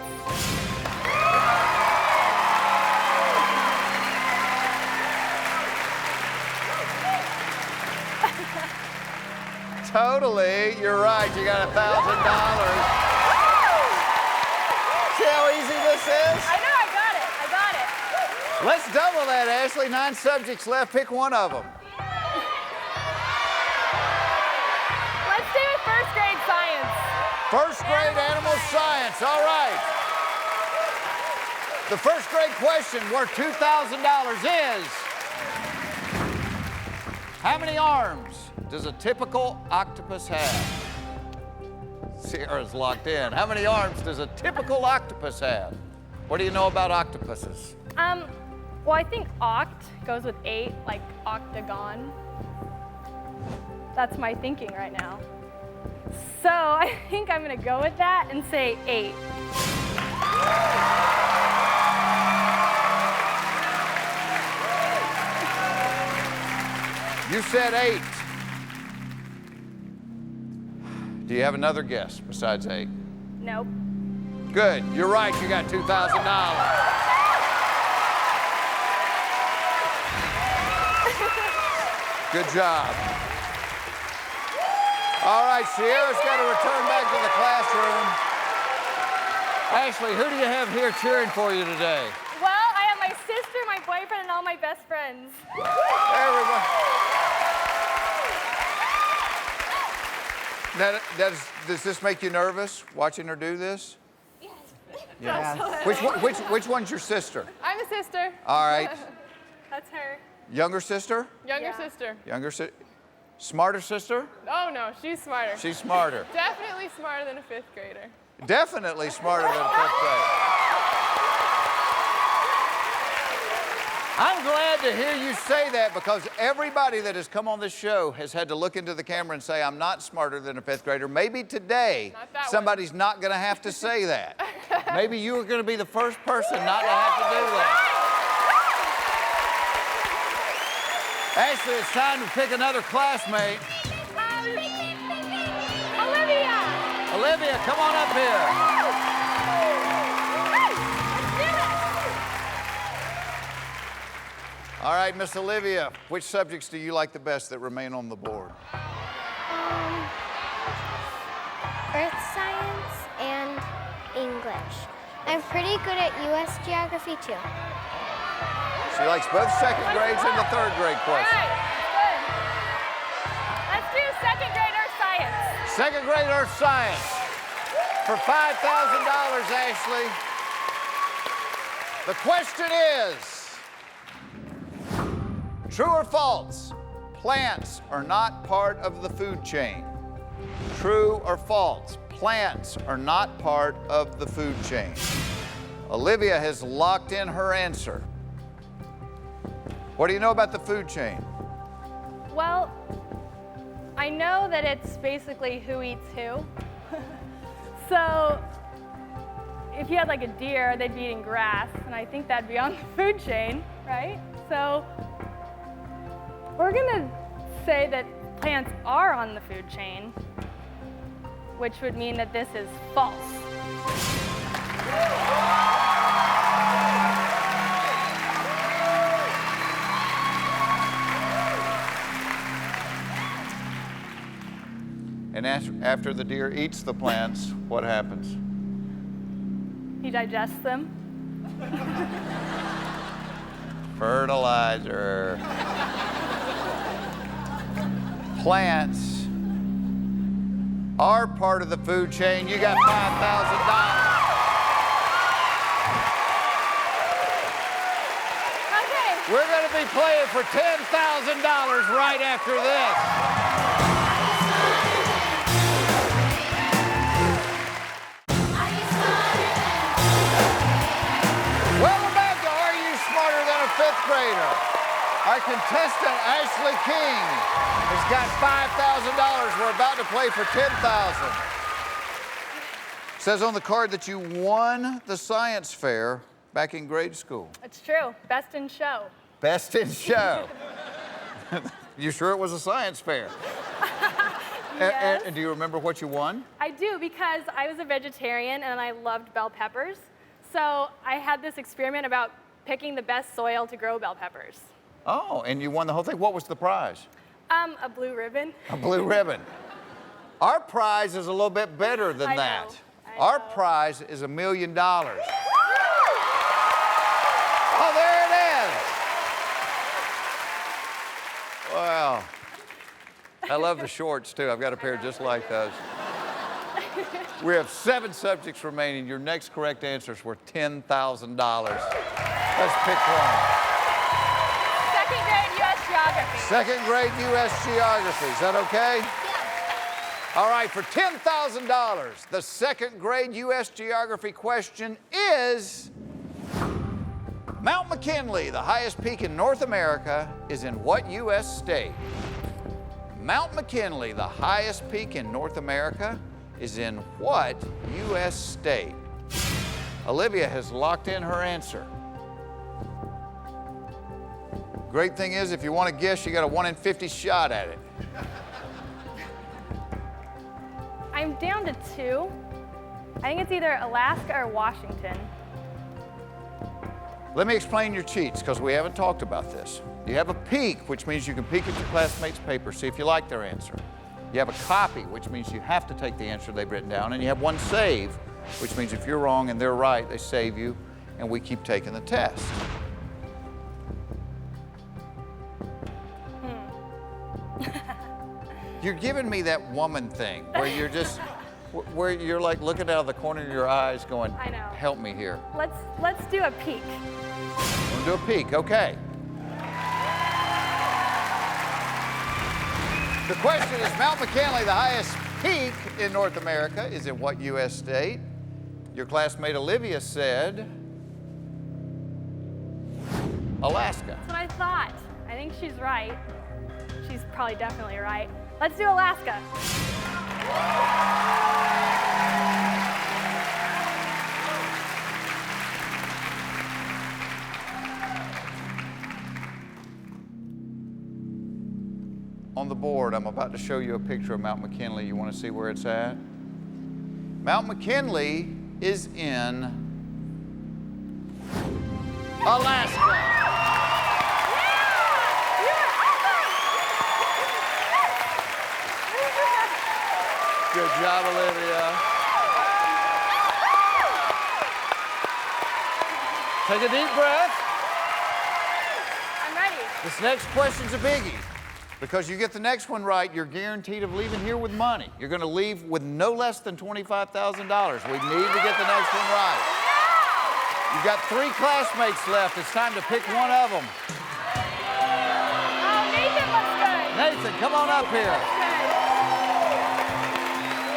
Totally, you're right. You got $1,000. See how easy this is? I know, I got it. I got it. Let's double that, Ashley. 9 subjects left. Pick one of them. Let's do it first grade science. First grade animal science. All right. The first grade question worth $2,000 is, how many arms does a typical octopus have? Sierra's locked in. How many arms does a typical octopus have? What do you know about octopuses? Well, I think oct goes with 8, like octagon. That's my thinking right now. So I think I'm gonna go with that and say 8. You said 8. Do you have another guess besides 8? Nope. Good, you're right, you got $2,000. Good job. All right, Sierra's got to return back to the classroom. Ashley, who do you have here cheering for you today? Well, I have my sister, my boyfriend, and all my best friends. Everybody. Does this make you nervous, watching her do this? Yes. Which one's your sister? I'm a sister. All right. That's her. Younger sister? Younger sister. Younger sister? Smarter sister? Oh no, she's smarter. She's smarter. Definitely smarter than a 5th grader. Definitely smarter than a 5th grader. I'm glad to hear you say that, because everybody that has come on this show has had to look into the camera and say, I'm not smarter than a 5th grader. Maybe today somebody's not going to have to say that. Maybe you are going to be the first person not to have to do that. Ashley, it's time to pick another classmate. Olivia! Olivia, come on up here. All right, Miss Olivia, which subjects do you like the best that remain on the board? Earth science and English. I'm pretty good at U.S. geography too. She likes both 2nd grades and the 3rd grade questions. Right, good. Let's do 2nd grade Earth science. 2nd grade Earth science. For $5,000, Ashley. The question is, true or false? Plants are not part of the food chain. True or false? Plants are not part of the food chain. Olivia has locked in her answer. What do you know about the food chain? Well, I know that it's basically who eats who. So if you had like a deer, they'd be eating grass, and I think that'd be on the food chain, right? So we're gonna say that plants are on the food chain, which would mean that this is false. And after the deer eats the plants, what happens? He digests them. Fertilizer. Plants are part of the food chain. You got $5,000. Okay. We're going to be playing for $10,000 right after this. Welcome back to Are You Smarter Than a Fifth Grader? Our contestant, Ashley King, has got $5,000. We're about to play for $10,000. Says on the card that you won the science fair back in grade school. It's true. Best in show. Best in show. You sure it was a science fair? Yes. And do you remember what you won? I do, because I was a vegetarian and I loved bell peppers. So I had this experiment about picking the best soil to grow bell peppers. Oh, and you won the whole thing. What was the prize? A blue ribbon. A blue ribbon. Our prize is a little bit better than I that. know. Our prize is $1 million. Oh, there it is. Wow. I love the shorts, too. I've got a pair just like those. We have 7 subjects remaining. Your next correct answer is worth $10,000. Let's pick one. Second grade U.S. geography. Second grade U.S. geography. Is that okay? Yeah. All right, for $10,000, the second grade U.S. geography question is, Mount McKinley, the highest peak in North America, is in what U.S. state? Mount McKinley, the highest peak in North America, is in what U.S. state? Olivia has locked in her answer. Great thing is, if you want to guess, you got a 1 in 50 shot at it. I'm down to 2. I think it's either Alaska or Washington. Let me explain your cheats, because we haven't talked about this. You have a peek, which means you can peek at your classmates' paper, see if you like their answer. You have a copy, which means you have to take the answer they've written down, and you have one save, which means if you're wrong and they're right, they save you, and we keep taking the test. You're giving me that woman thing where you're just, where you're like looking out of the corner of your eyes going, I know. Help me here. Let's do a peek. We'll do a peek, okay. The question is, Mount McKinley, the highest peak in North America, is in what U.S. state? Your classmate Olivia said Alaska. That's what I thought. I think she's right. She's probably definitely right. Let's do Alaska. On the board, I'm about to show you a picture of Mount McKinley. You want to see where it's at? Mount McKinley is in Alaska. Good job, Olivia. Take a deep breath. I'm ready. This next question's a biggie. Because you get the next one right, you're guaranteed of leaving here with money. You're going to leave with no less than $25,000. We need to get the next one right. You've got 3 classmates left. It's time to pick one of them. Oh, Nathan looks good. Nathan, come on up here.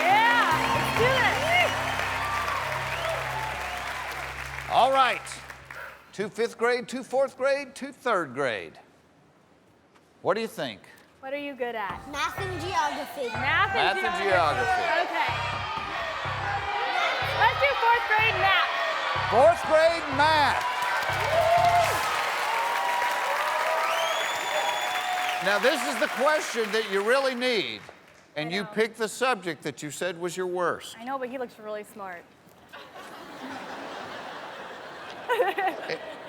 Yeah, let's do this. All right. 2 5th grade, 2 4th grade, 2 3rd grade. What do you think? What are you good at? Math and geography. Math and geography. Okay. Let's do 4th grade math. 4th grade math. Now, this is the question that you really need. And you picked the subject that you said was your worst. I know, but he looks really smart.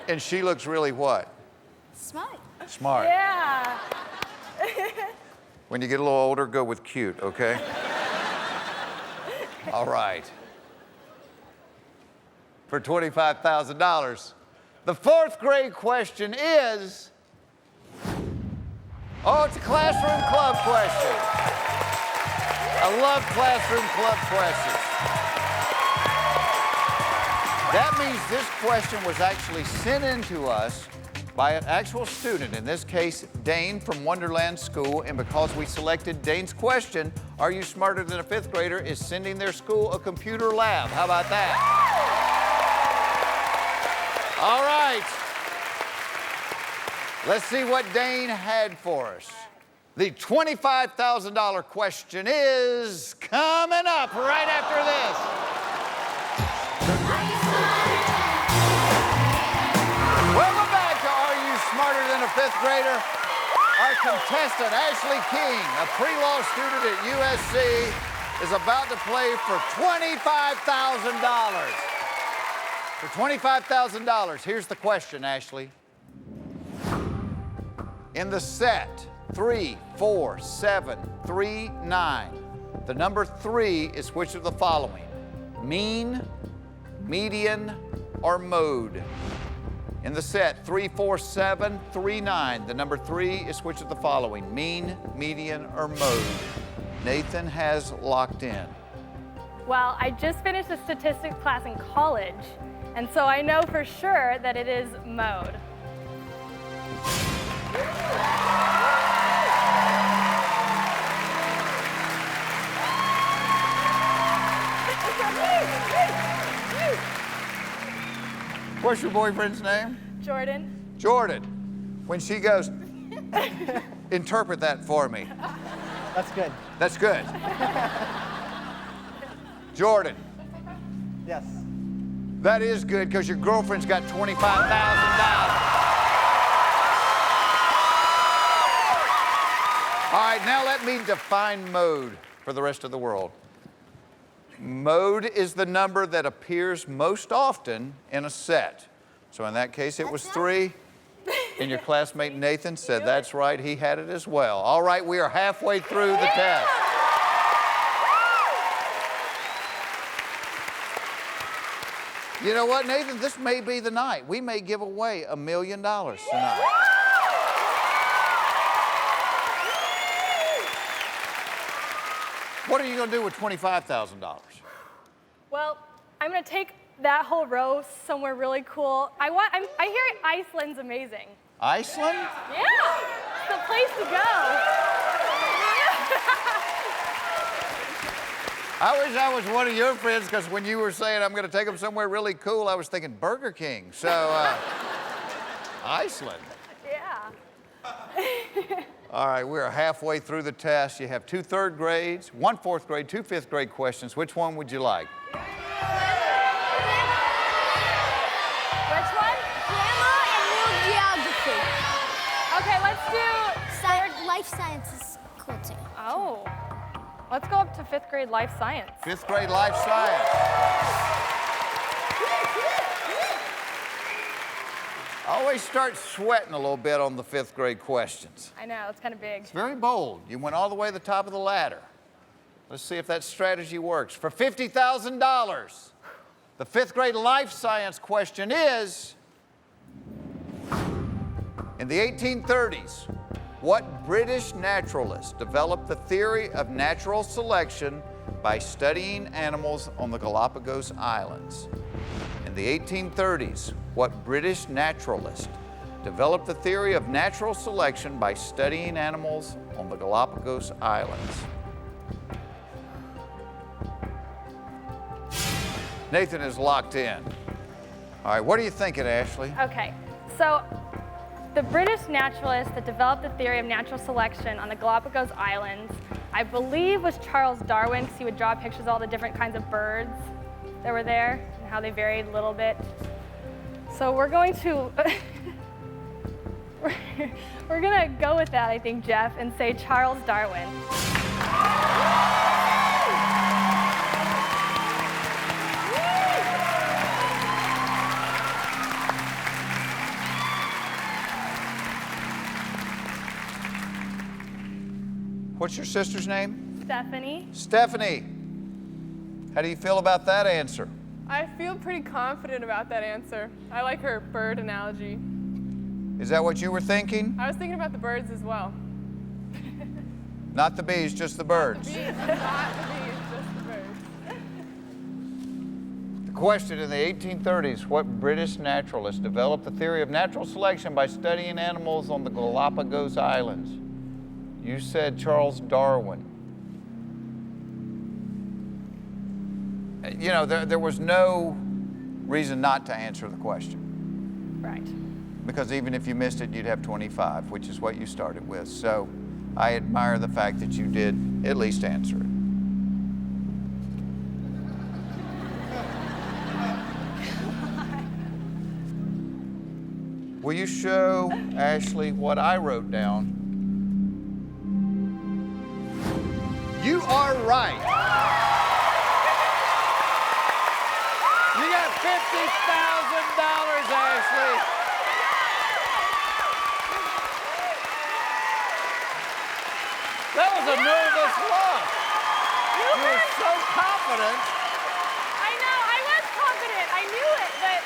And she looks really what? Smart. Smart. Yeah. When you get a little older, go with cute, okay? All right. For $25,000, the 4th grade question is, oh, it's a classroom club question. I love classroom club questions. That means this question was actually sent in to us by an actual student, in this case, Dane from Wonderland School, and because we selected Dane's question, are you smarter than a fifth grader, is sending their school a computer lab. How about that? All right. Let's see what Dane had for us. The $25,000 question is coming up right after this. Welcome back to Are You Smarter Than a Fifth Grader? Our contestant, Ashley King, a pre-law student at USC, is about to play for $25,000. For $25,000, here's the question, Ashley. In the set 3, 4, 7, 3, 9, the number 3 is which of the following? Mean, median, or mode? In the set 3, 4, 7, 3, 9, the number 3 is which of the following? Mean, median, or mode? Nathan has locked in. Well, I just finished a statistics class in college, and so I know for sure that it is mode. What's your boyfriend's name? Jordan. Jordan. When she goes, interpret that for me. That's good. That's good. Jordan. Yes. That is good because your girlfriend's got $25,000. All right, now let me define mode for the rest of the world. Mode is the number that appears most often in a set. So in that case, it was 3. And your classmate Nathan said that's right, he had it as well. All right, we are halfway through the test. You know what, Nathan? This may be the night. We may give away $1 million tonight. What are you going to do with $25,000? Well, I'm gonna take that whole row somewhere really cool. I hear Iceland's amazing. Iceland? Yeah, it's the place to go. I wish I was one of your friends, because when you were saying I'm going to take them somewhere really cool, I was thinking Burger King. So, Iceland. Yeah. All right, we are halfway through the test. You have 2 third grades, 1 fourth grade, 2 fifth grade questions. Which one would you like? Which one? Grammar and world geography. Okay, let's do Life science is cool too. Oh, let's go up to 5th grade life science. 5th grade life science. I always start sweating a little bit on the 5th grade questions. I know, it's kind of big. It's very bold. You went all the way to the top of the ladder. Let's see if that strategy works. For $50,000, the 5th grade life science question is, in the 1830s, what British naturalist developed the theory of natural selection by studying animals on the Galapagos Islands? In the 1830s, what British naturalist developed the theory of natural selection by studying animals on the Galapagos Islands? Nathan is locked in. All right, what are you thinking, Ashley? Okay, so the British naturalist that developed the theory of natural selection on the Galapagos Islands, I believe, was Charles Darwin, because he would draw pictures of all the different kinds of birds that were there and how they varied a little bit. So we're going to we're gonna go with that, I think, Jeff, and say Charles Darwin. What's your sister's name? Stephanie. Stephanie. How do you feel about that answer? I feel pretty confident about that answer. I like her bird analogy. Is that what you were thinking? I was thinking about the birds as well. Not the bees, just the birds. The bees, not the bees, just the birds. The Question: in the 1830s, what British naturalist developed the theory of natural selection by studying animals on the Galapagos Islands? You said Charles Darwin. You know, there was no reason not to answer the question. Right. Because even if you missed it, you'd have 25, which is what you started with. So I admire the fact that you did at least answer it. Will you show Ashley what I wrote down? You are right. You got $50,000, Ashley. That was a nervous look. You were so confident. I know, I was confident. I knew it, but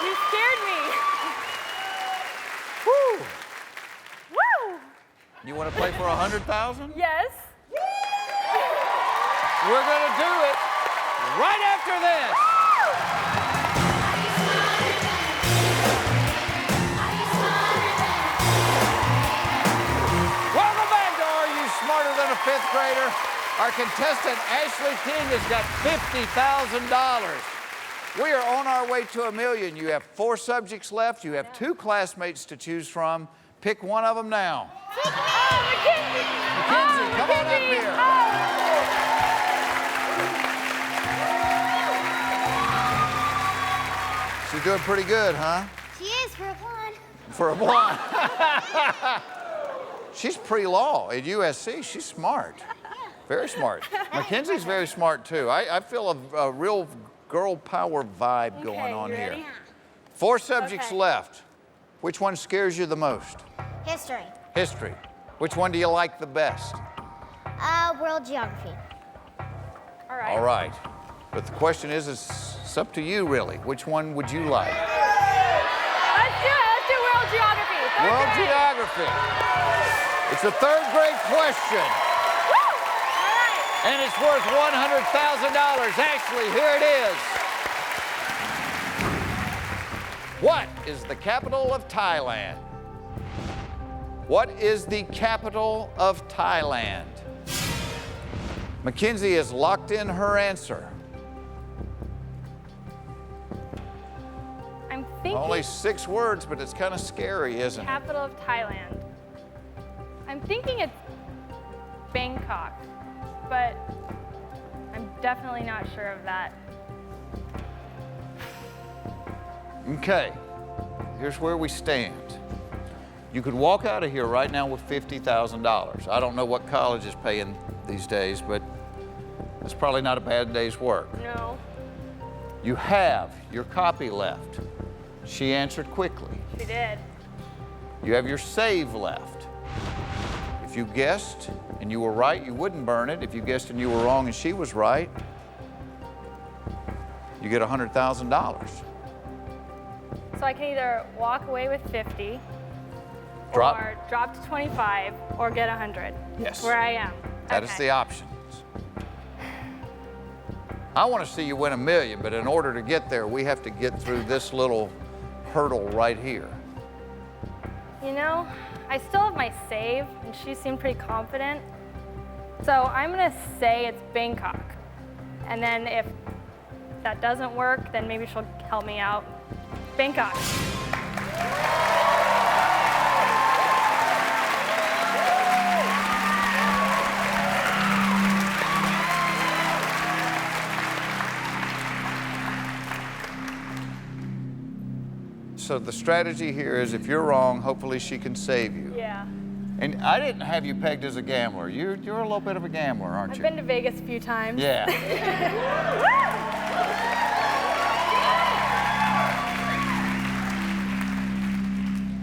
you scared me. Woo. Woo! You want to play for 100,000? Yes. We're going to do it right after this. Welcome back to Are You Smarter Than a Fifth Grader? Our contestant, Ashley King, has got $50,000. We are on our way to $1 million. You have 4 subjects left. You have 2 classmates to choose from. Pick one of them now. Mackenzie! Mackenzie, come on up here. She's doing pretty good, huh? She is for a blonde. For a blonde. She's pre-law at USC. She's smart. Very smart. Mackenzie's very smart, too. I feel a real girl power vibe going on here. Ready? 4 subjects left. Which one scares you the most? History. History. Which one do you like the best? World geography. All right. All right. But the question is, it's up to you, really. Which one would you like? Let's do world geography. World geography. It's a 3rd grade question. Woo! All right. And it's worth $100,000. Actually, here it is. What is the capital of Thailand? What is the capital of Thailand? Mackenzie has locked in her answer. I'm thinking Only 6 words, but it's kind of scary, isn't it? capital of Thailand. I'm thinking it's Bangkok, but I'm definitely not sure of that. Okay, here's where we stand. You could walk out of here right now with $50,000. I don't know what college is paying these days, but it's probably not a bad day's work. No. You have your copy left. She answered quickly. She did. You have your save left. If you guessed and you were right, you wouldn't burn it. If you guessed and you were wrong and she was right, you get $100,000. So I can either walk away with 50, Drop. or drop to 25, or get 100. Yes. Where I am. That is the options. I want to see you win $1 million, but in order to get there, we have to get through this little hurdle right here. You know, I still have my save, and she seemed pretty confident. So I'm gonna say it's Bangkok. And then if that doesn't work, then maybe she'll help me out. Bangkok. So the strategy here is if you're wrong, hopefully she can save you. Yeah. And I didn't have you pegged as a gambler. You're a little bit of a gambler, aren't I've you? been to Vegas a few times. Yeah.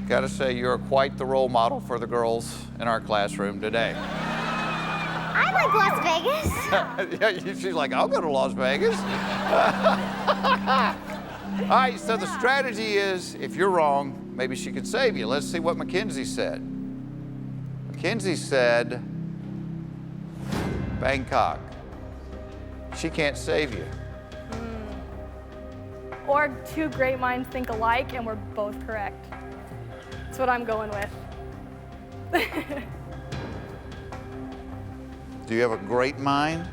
Gotta say, you're quite the role model for the girls in our classroom today. I like Las Vegas. Yeah, she's like, I'll go to Las Vegas. All right, so the strategy is, if you're wrong, maybe she can save you. Let's see what Mackenzie said. Mackenzie said, Bangkok. She can't save you. Or two great minds think alike and we're both correct. That's what I'm going with. Do you have a great mind?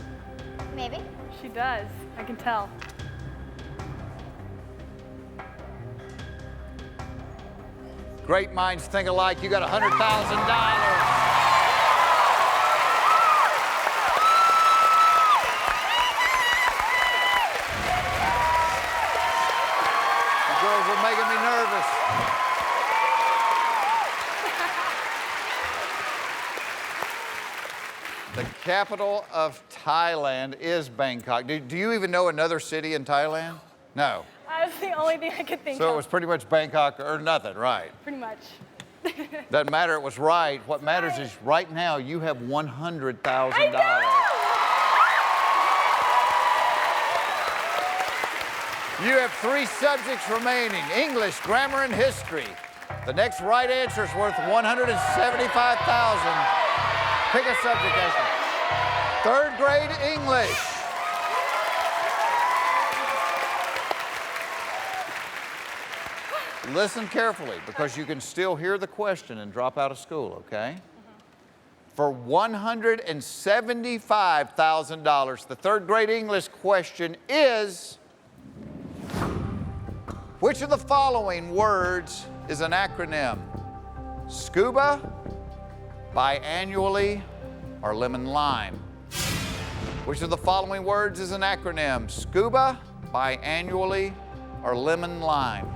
Maybe. She does, I can tell. Great minds think alike. You got $100,000. Making me nervous. The capital of Thailand is Bangkok. Do you even know another city in Thailand? No. That's the only thing I could think of. So it was pretty much Bangkok or nothing, right? Pretty much. Doesn't matter, it was right. What matters is right now you have $100,000. You have 3 subjects remaining: English, grammar, and history. The next right answer is worth $175,000. Pick a subject, Ashley. 3rd grade English. Listen carefully, because you can still hear the question and drop out of school, okay? For $175,000, the 3rd grade English question is, which of the following words is an acronym? Scuba, biannually, or lemon lime? Which of the following words is an acronym? Scuba, biannually, or lemon lime?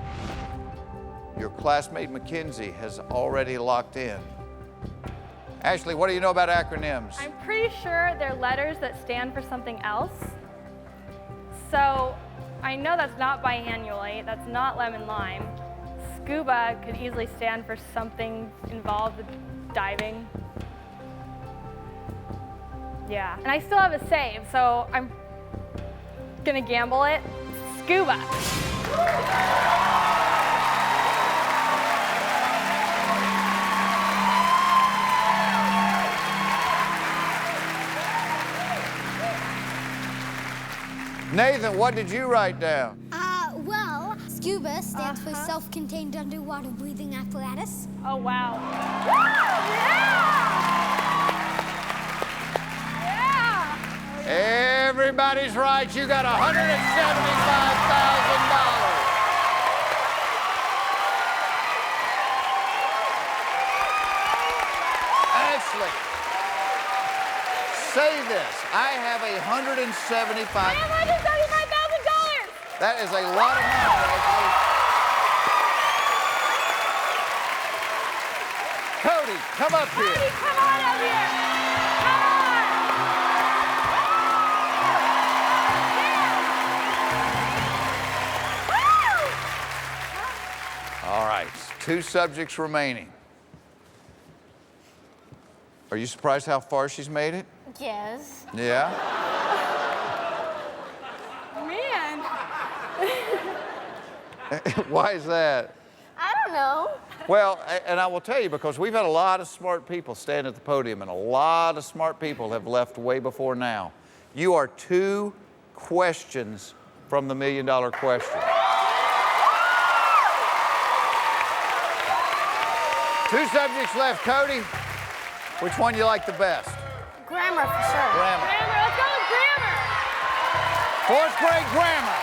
Your classmate Mackenzie has already locked in. Ashley, what do you know about acronyms? I'm pretty sure they're letters that stand for something else. So I know that's not biannually, that's not lemon lime. Scuba could easily stand for something involved with diving. Yeah, and I still have a save, so I'm gonna gamble it. Scuba. Nathan, what did you write down? Well, scuba stands for self-contained underwater breathing apparatus. Oh, wow. Yeah! Everybody's right. You got $175,000. Ashley, say this. I have $175,000. That is a lot of money, Ashley. Cody, come up here. Cody, come on up here. Come on. All right, 2 subjects remaining. Are you surprised how far she's made it? Yes. Yeah? Man. Why is that? I don't know. Well, and I will tell you, because we've had a lot of smart people stand at the podium, and a lot of smart people have left way before now. You are 2 questions from the $1 million question. 2 subjects left. Cody, which one you like the best? Grammar for sure. Grammar. Grammar, let's go with grammar. 4th grade grammar.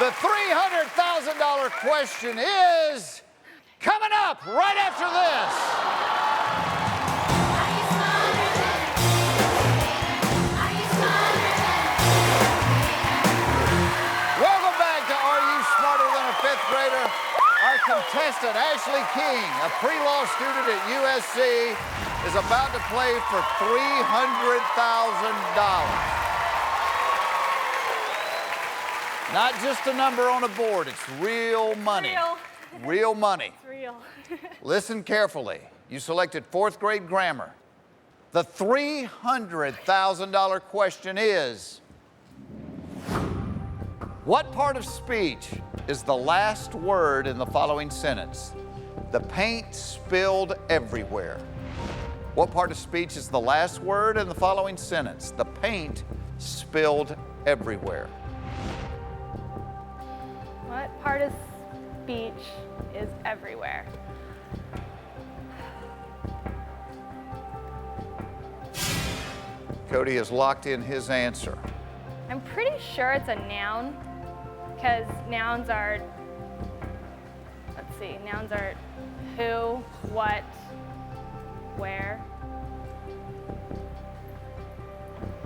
The $300,000 question is coming up right after this. Welcome back to Are You Smarter Than a 5th Grader? Our contestant, Ashley King, a pre-law student at USC, is about to play for $300,000. Not just a number on a board, it's real money. Real. Real money. It's real. Listen carefully. You selected 4th grade grammar. The $300,000 question is, what part of speech is the last word in the following sentence? The paint spilled everywhere. What part of speech is the last word in the following sentence? The paint spilled everywhere. What part of speech is everywhere? Cody has locked in his answer. I'm pretty sure it's a noun, because nouns are, let's see, nouns are who, what, where.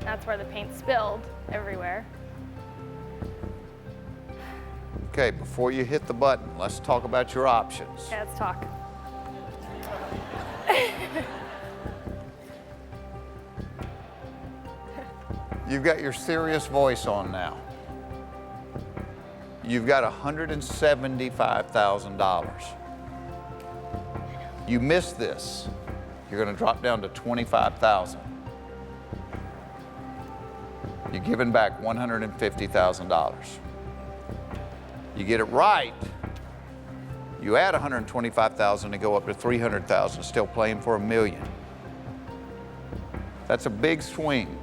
That's where the paint spilled everywhere. Okay, before you hit the button, let's talk about your options. Okay, let's talk. You've got your serious voice on now. You've got $175,000. You miss this, you're going to drop down to $25,000. You're giving back $150,000. You get it right, you add $125,000 to go up to $300,000, still playing for $1 million. That's a big swing.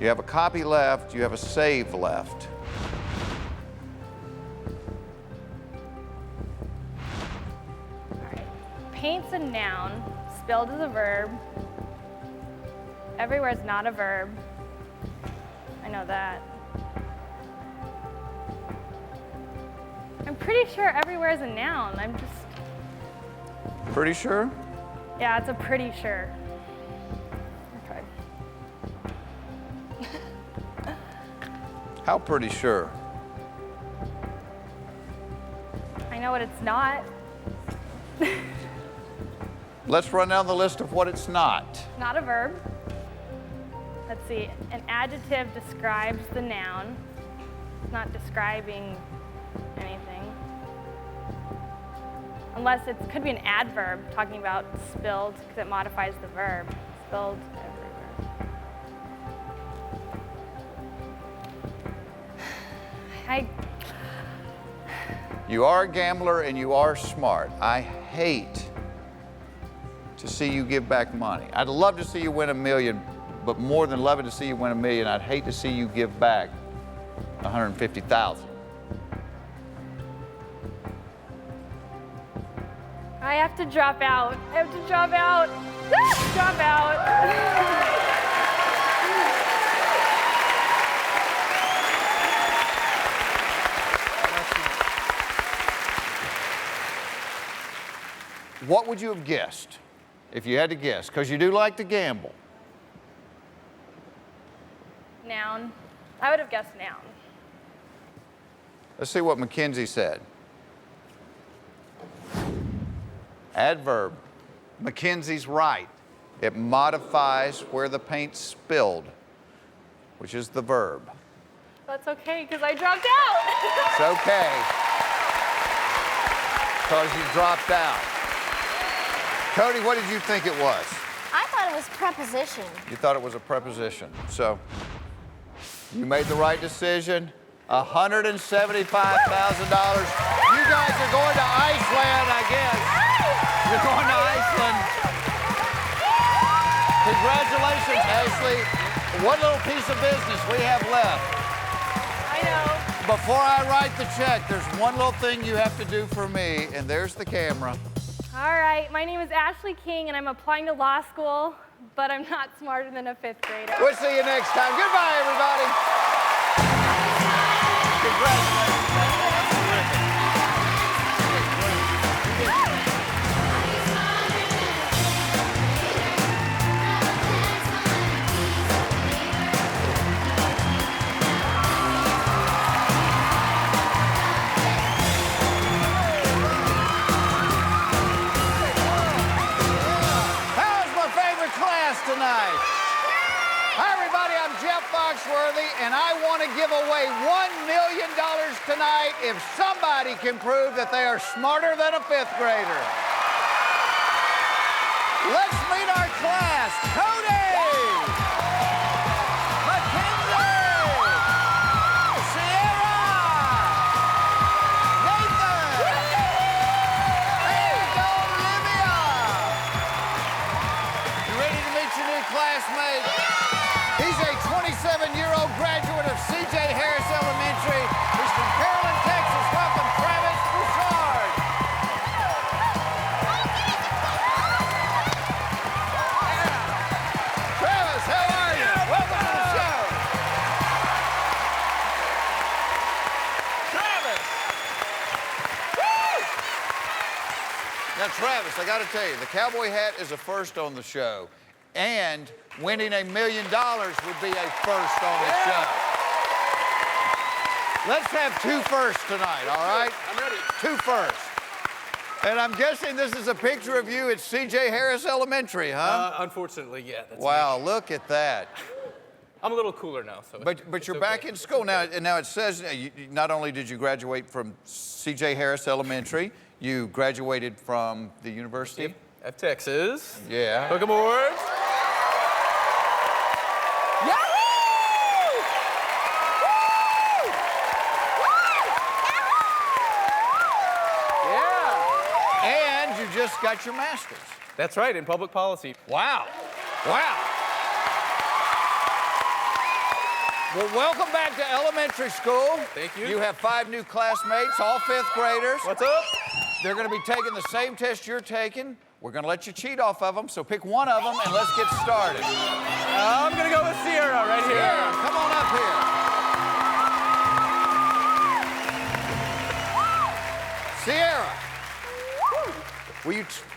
You have a copy left, you have a save left. All right. Paint's a noun, spilled is a verb. Everywhere is not a verb. I know that. I'm pretty sure everywhere is a noun. I'm just... Pretty sure? Yeah, it's a pretty sure. Okay. How pretty sure? I know what it's not. Let's run down the list of what it's not. Not a verb. Let's see. An adjective describes the noun. It's not describing anything. Unless it could be an adverb talking about spilled because it modifies the verb. Spilled everywhere. You are a gambler and you are smart. I hate to see you give back money. I'd love to see you win $1 million, but more than loving to see you win $1 million, I'd hate to see you give back $150,000. I have to drop out. I have to drop out. Drop out. What would you have guessed if you had to guess? Because you do like to gamble. Noun. I would have guessed noun. Let's see what Mackenzie said. Adverb. Mackenzie's right. It modifies where the paint spilled, which is the verb. That's okay, because I dropped out. It's okay, because you dropped out. Cody, what did you think it was? I thought it was preposition. You thought it was a preposition. So you made the right decision. $175,000. You guys are going to Iceland, I guess. You're going to Iceland. Congratulations, Ashley. One little piece of business we have left. I know. Before I write the check, there's one little thing you have to do for me, and there's the camera. All right, my name is Ashley King, and I'm applying to law school, but I'm not smarter than a 5th grader. We'll see you next time. Goodbye, everybody. Congratulations. Tonight. Hi, everybody. I'm Jeff Foxworthy, and I want to give away $1 million tonight if somebody can prove that they are smarter than a 5th grader. Let's meet our class. Cody! Mackenzie! Sierra! Nathan! There you go, Olivia! Now, Travis, I got to tell you, the cowboy hat is a first on the show, and winning $1 million would be a first on the show. Let's have 2 firsts tonight, all right? I'm ready. 2 firsts. And I'm guessing this is a picture of you at C.J. Harris Elementary, huh? Unfortunately, yeah. That's Wow, me. look at that. I'm a little cooler now, so. But you're okay. back in school now, and now it says not only did you graduate from C.J. Harris Elementary, you graduated from the University of Texas. Yeah. Hook 'em awards. And you just got your master's. That's right, in public policy. Wow. Wow. Well, welcome back to elementary school. Thank you. You have 5 new classmates, all 5th graders. What's up? They're going to be taking the same test you're taking. We're going to let you cheat off of them, so pick one of them and let's get started. I'm going to go with Sierra right here. Sierra, come on up here. Sierra.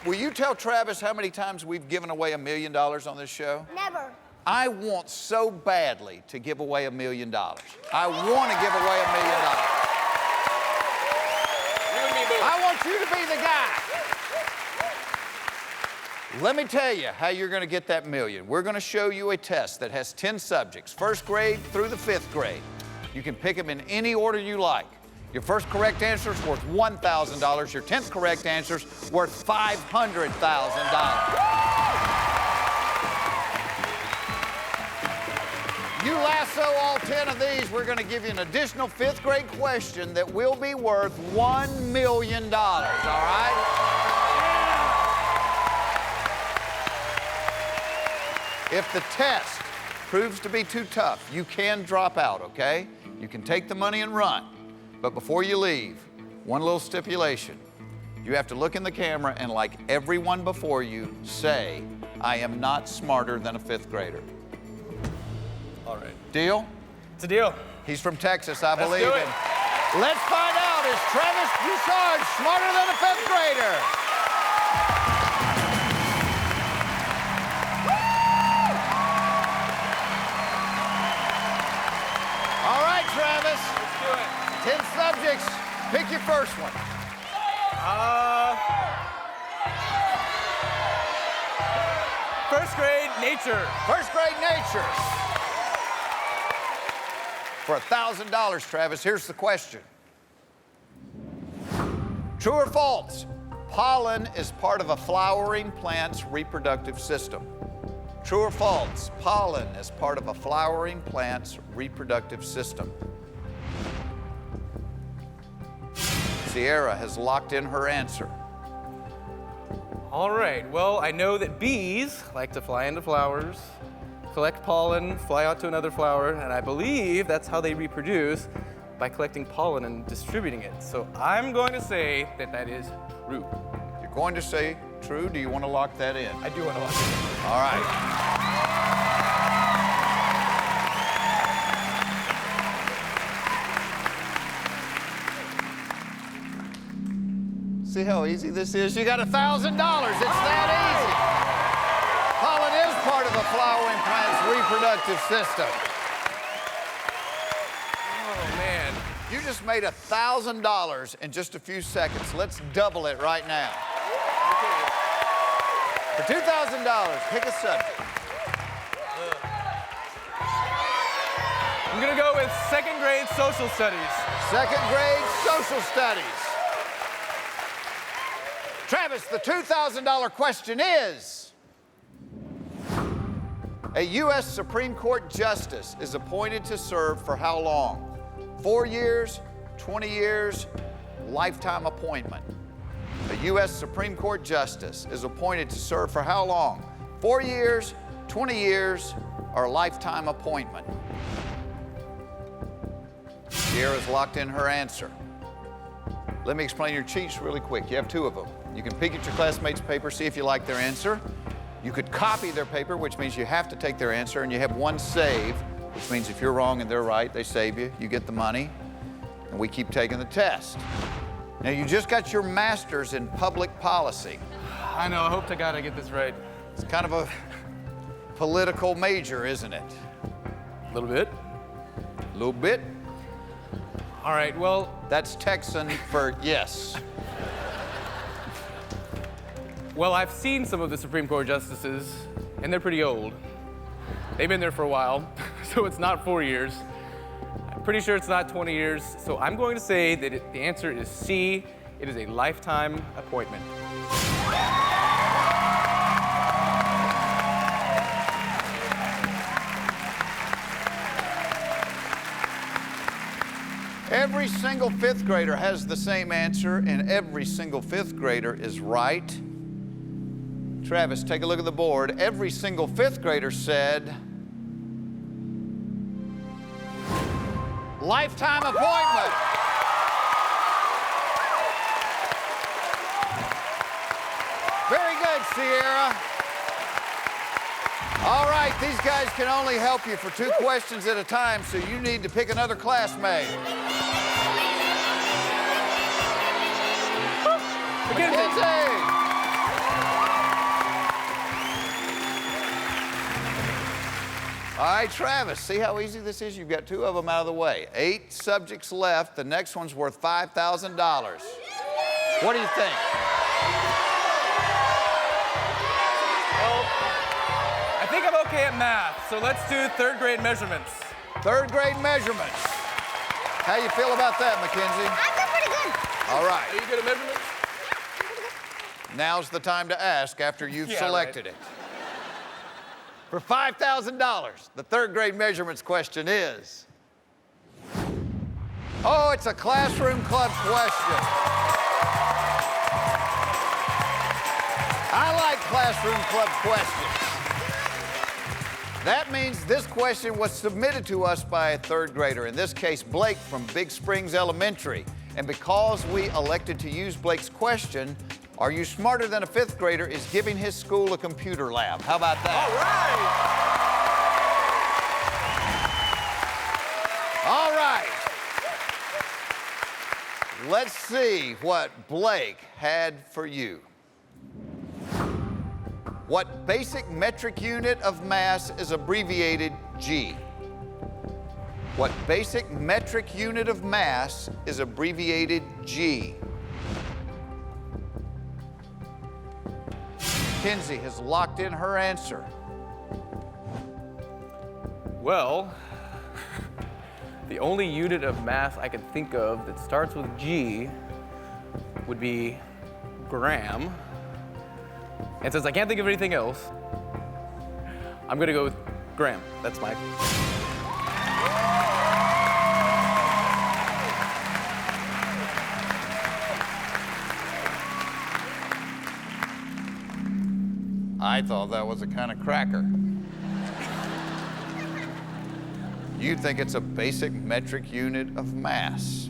Will you tell Travis how many times we've given away $1 million on this show? Never. I want so badly to give away $1 million. I want to give away $1 million. You and me both. I want you to be the guy. Let me tell you how you're going to get that million. We're going to show you a test that has 10 subjects, 1st grade through the 5th grade. You can pick them in any order you like. Your first correct answer is worth $1,000. Your 10th correct answer is worth $500,000. You lasso all 10 of these, we're going to give you an additional 5th grade question that will be worth $1 million, all right? If the test proves to be too tough, you can drop out, okay? You can take the money and run. But before you leave, one little stipulation. You have to look in the camera and, like everyone before you, say, I am not smarter than a 5th grader. All right. Deal? It's a deal. He's from Texas, I Let's believe. do it. Let's find out, is Travis Broussard smarter than a 5th grader? All right, Travis. Let's do it. 10 subjects. Pick your first one. First grade nature. 1st grade nature. For $1,000, Travis, here's the question. True or false? Pollen is part of a flowering plant's reproductive system. True or false? Pollen is part of a flowering plant's reproductive system. Sierra has locked in her answer. All right, well, I know that bees like to fly into flowers, collect pollen, fly out to another flower, and I believe that's how they reproduce, by collecting pollen and distributing it. So I'm going to say that that is true. You're going to say true? Do you want to lock that in? I do want to lock it in. All right. See how easy this is? You got $1,000. It's that easy. Pollen is part of a flowering plant's reproductive system. Oh, man. You just made $1,000 in just a few seconds. Let's double it right now. For $2,000, pick a subject. I'm going to go with 2nd grade social studies. 2nd grade social studies. Travis, the $2,000 question is, a U.S. Supreme Court justice is appointed to serve for how long? 4 years, 20 years, lifetime appointment. A U.S. Supreme Court justice is appointed to serve for how long? 4 years, 20 years, or lifetime appointment? Sierra's locked in her answer. Let me explain your cheats really quick. You have 2 of them. You can peek at your classmates' paper, see if you like their answer. You could copy their paper, which means you have to take their answer, and you have 1 save, which means if you're wrong and they're right, they save you, you get the money, and we keep taking the test. Now, you just got your master's in public policy. I know, I hope to God I get this right. It's kind of a political major, isn't it? A little bit. A little bit? All right, well, That's Texan for yes. well, I've seen some of the Supreme Court justices, and they're pretty old. They've been there for a while, so it's not 4 years. I'm pretty sure it's not 20 years, so I'm going to say that the answer is C. It is a lifetime appointment. Every single fifth grader has the same answer, and every single fifth grader is right. Travis, take a look at the board. Every single fifth grader said lifetime appointment. Very good, Sierra. All right, these guys can only help you for 2 questions at a time, so you need to pick another classmate. Mackenzie! All right, Travis, see how easy this is? You've got 2 of them out of the way. 8 subjects left. The next one's worth $5,000. What do you think? I think I'm okay at math, so let's do 3rd grade measurements. 3rd grade measurements. How you feel about that, Mackenzie? I feel pretty good. All right. Are you good at measurements? Now's the time to ask after you've Yeah, selected it. For $5,000, the 3rd grade measurements question is... Oh, it's a classroom club question. I like classroom club questions. That means this question was submitted to us by a 3rd grader, in this case, Blake from Big Springs Elementary. And because we elected to use Blake's question, "Are you smarter than a 5th grader?" is giving his school a computer lab. How about that? All right! All right. Let's see what Blake had for you. What basic metric unit of mass is abbreviated G? What basic metric unit of mass is abbreviated G? Kinsey has locked in her answer. Well, the only unit of mass I can think of that starts with G would be gram. And since I can't think of anything else, I'm gonna go with gram. That's my... I thought that was a kind of cracker. You think it's a basic metric unit of mass.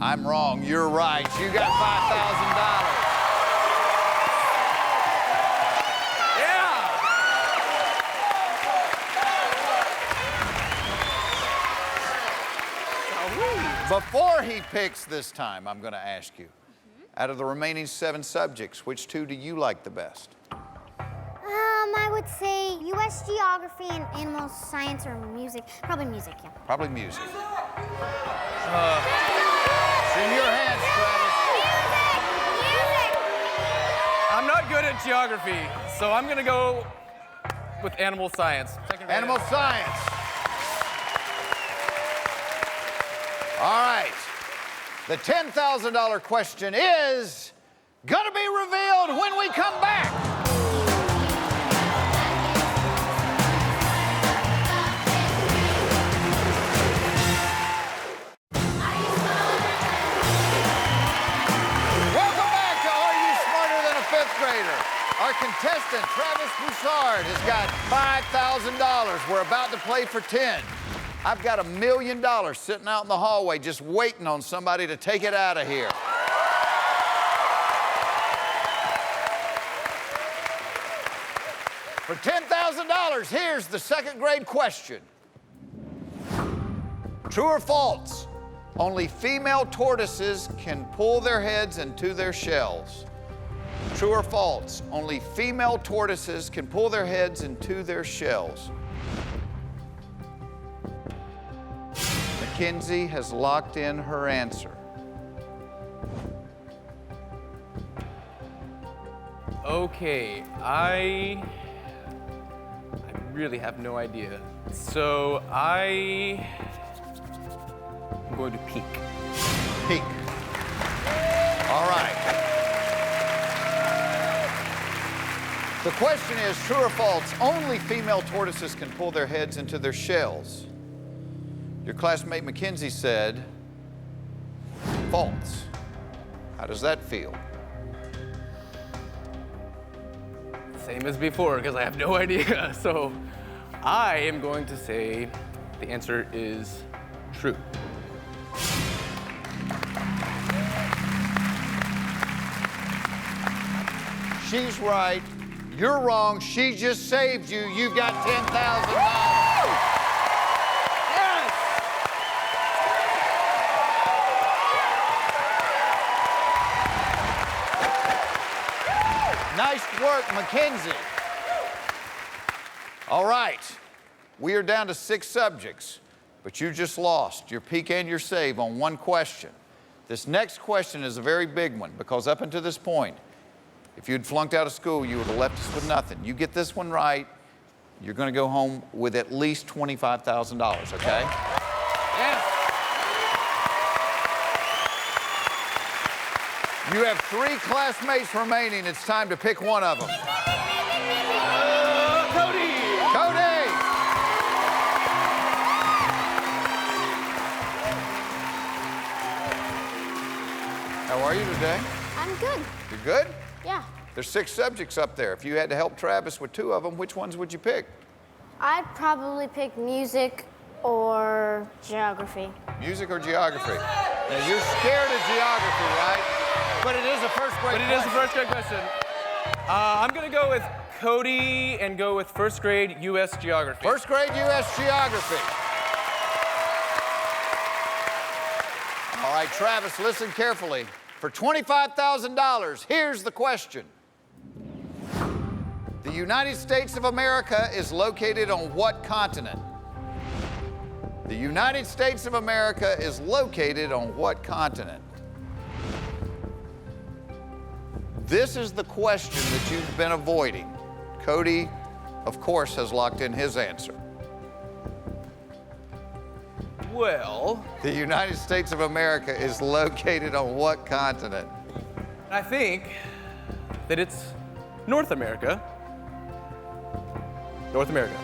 I'm wrong, you're right. You got $5,000. Before he picks this time, I'm going to ask you, out of the remaining 7 subjects, which 2 do you like the best? I would say U.S. geography and animal science or music. Probably music, yeah. Probably music. It's in your hands, Travis. Music! I'm not good at geography, so I'm gonna go with animal science. Animal science. All right. The $10,000 question is gonna be revealed when we come back. Welcome back to Are You Smarter Than a Fifth Grader? Our contestant, Travis Broussard, has got $5,000. We're about to play for 10. I've got $1 million sitting out in the hallway just waiting on somebody to take it out of here. For $10,000, here's the 2nd grade question. True or false? only female tortoises can pull their heads into their shells. True or false? Only female tortoises can pull their heads into their shells. Mackenzie has locked in her answer. Okay, I really have no idea. So I'm going to peek. Peek. All right. The question is, true or false, only female tortoises can pull their heads into their shells. Your classmate Mackenzie said false. How does that feel? Same as before, because I have no idea. So I am going to say the answer is true. She's right. You're wrong. She just saved you. You've got $10,000. Yes! Nice work, Mackenzie. All right. We are down to 6 subjects, but you just lost your peek and your save on one question. This next question is a very big one because up until this point, if you'd flunked out of school, you would have left us with nothing. You get this one right, you're going to go home with at least $25,000, okay? Yes! You have 3 classmates remaining. It's time to pick one of them. Cody! Cody! How are you today? I'm good. You're good? Yeah. There's 6 subjects up there. If you had to help Travis with 2 of them, which ones would you pick? I'd probably pick music or geography. Music or geography? Now, you're scared of geography, right? But it is a first grade question. But it is a first grade question. I'm going to go with Cody and go with first grade U.S. geography. First grade U.S. geography. All right, Travis, listen carefully. For $25,000, here's the question. The United States of America is located on what continent? The United States of America is located on what continent? This is the question that you've been avoiding. Cody, of course, has locked in his answer. Well, The United States of America is located on what continent? I think that it's North America. North America.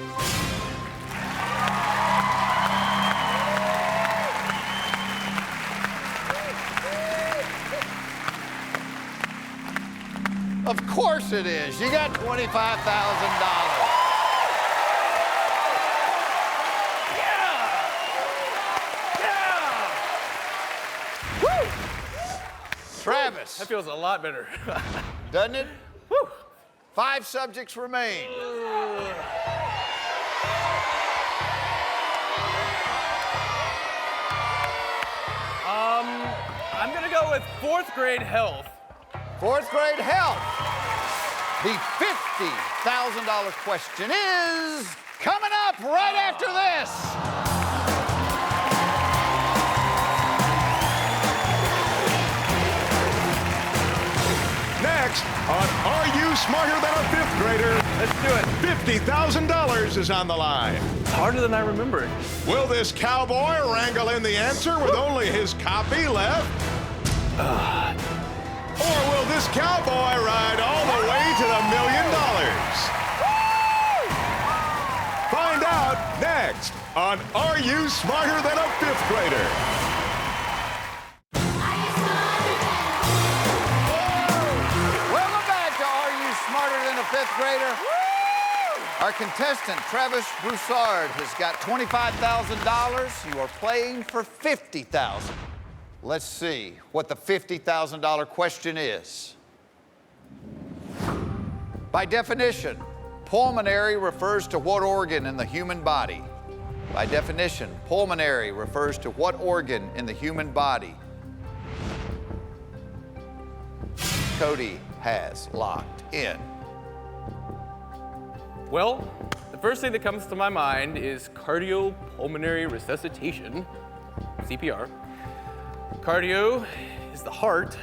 Of course it is. You got $25,000. Travis. That feels a lot better. Doesn't it? Woo. 5 subjects remain. I'm gonna go with 4th grade health. 4th grade health. The $50,000 question is coming up right after this. Next on Are You Smarter Than a 5th Grader? Let's do it. $50,000 is on the line. It's harder than I remembered. Will this cowboy wrangle in the answer with only his copy left? Or will this cowboy ride all the way to the $1 million? Find out next on Are You Smarter Than a 5th Grader? Welcome back to Are You Smarter Than a 5th Grader? Our contestant, Travis Broussard, has got $25,000. You are playing for $50,000. Let's see what the $50,000 question is. By definition, pulmonary refers to what organ in the human body? By definition, pulmonary refers to what organ in the human body? Cody has locked in. Well, the first thing that comes to my mind is cardiopulmonary resuscitation, CPR. Cardio is the heart,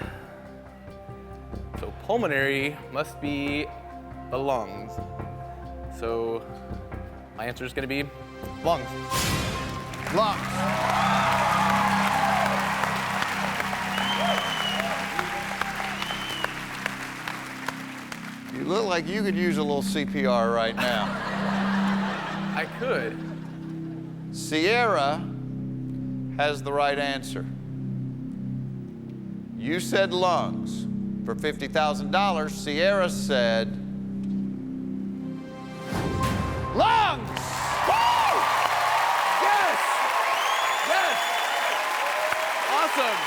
so pulmonary must be the lungs. So my answer is going to be lungs. Lungs. You look like you could use a little CPR right now. I could. Sierra has the right answer. You said lungs. For $50,000, Sierra said lungs! Woo! Yes! Yes! Awesome!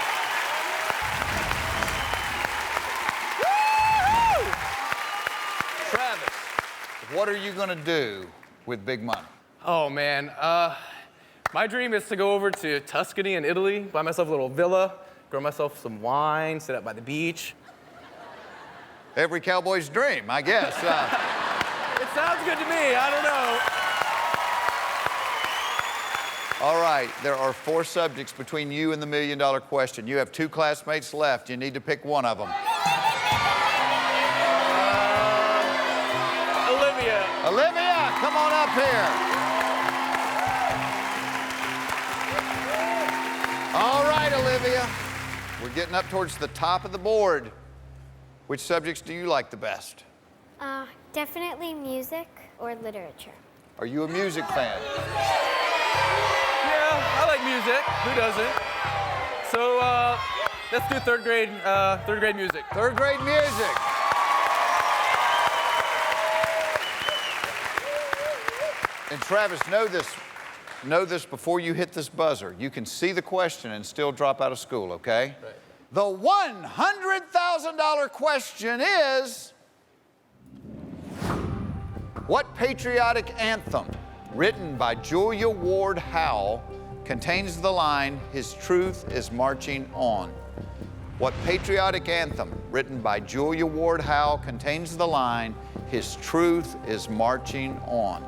Woo! Travis, what are you gonna do with big money? Oh man, my dream is to go over to Tuscany in Italy, buy myself a little villa, grow myself some wine, sit out by the beach. Every cowboy's dream, I guess. It sounds good to me, I don't know. All right, there are 4 subjects between you and the $1 million question. You have 2 classmates left. You need to pick one of them. Olivia. Olivia, come on up here. All right, Olivia. We're getting up towards the top of the board. Which subjects do you like the best? Definitely music or literature. Are you a music fan? Yeah, I like music. Who doesn't? So let's do third grade music. Third grade music. And Travis, know this before you hit this buzzer. You can see the question and still drop out of school, okay? Right. The $100,000 question is, what patriotic anthem written by Julia Ward Howe contains the line, "His truth is marching on"? What patriotic anthem written by Julia Ward Howe contains the line, "His truth is marching on"?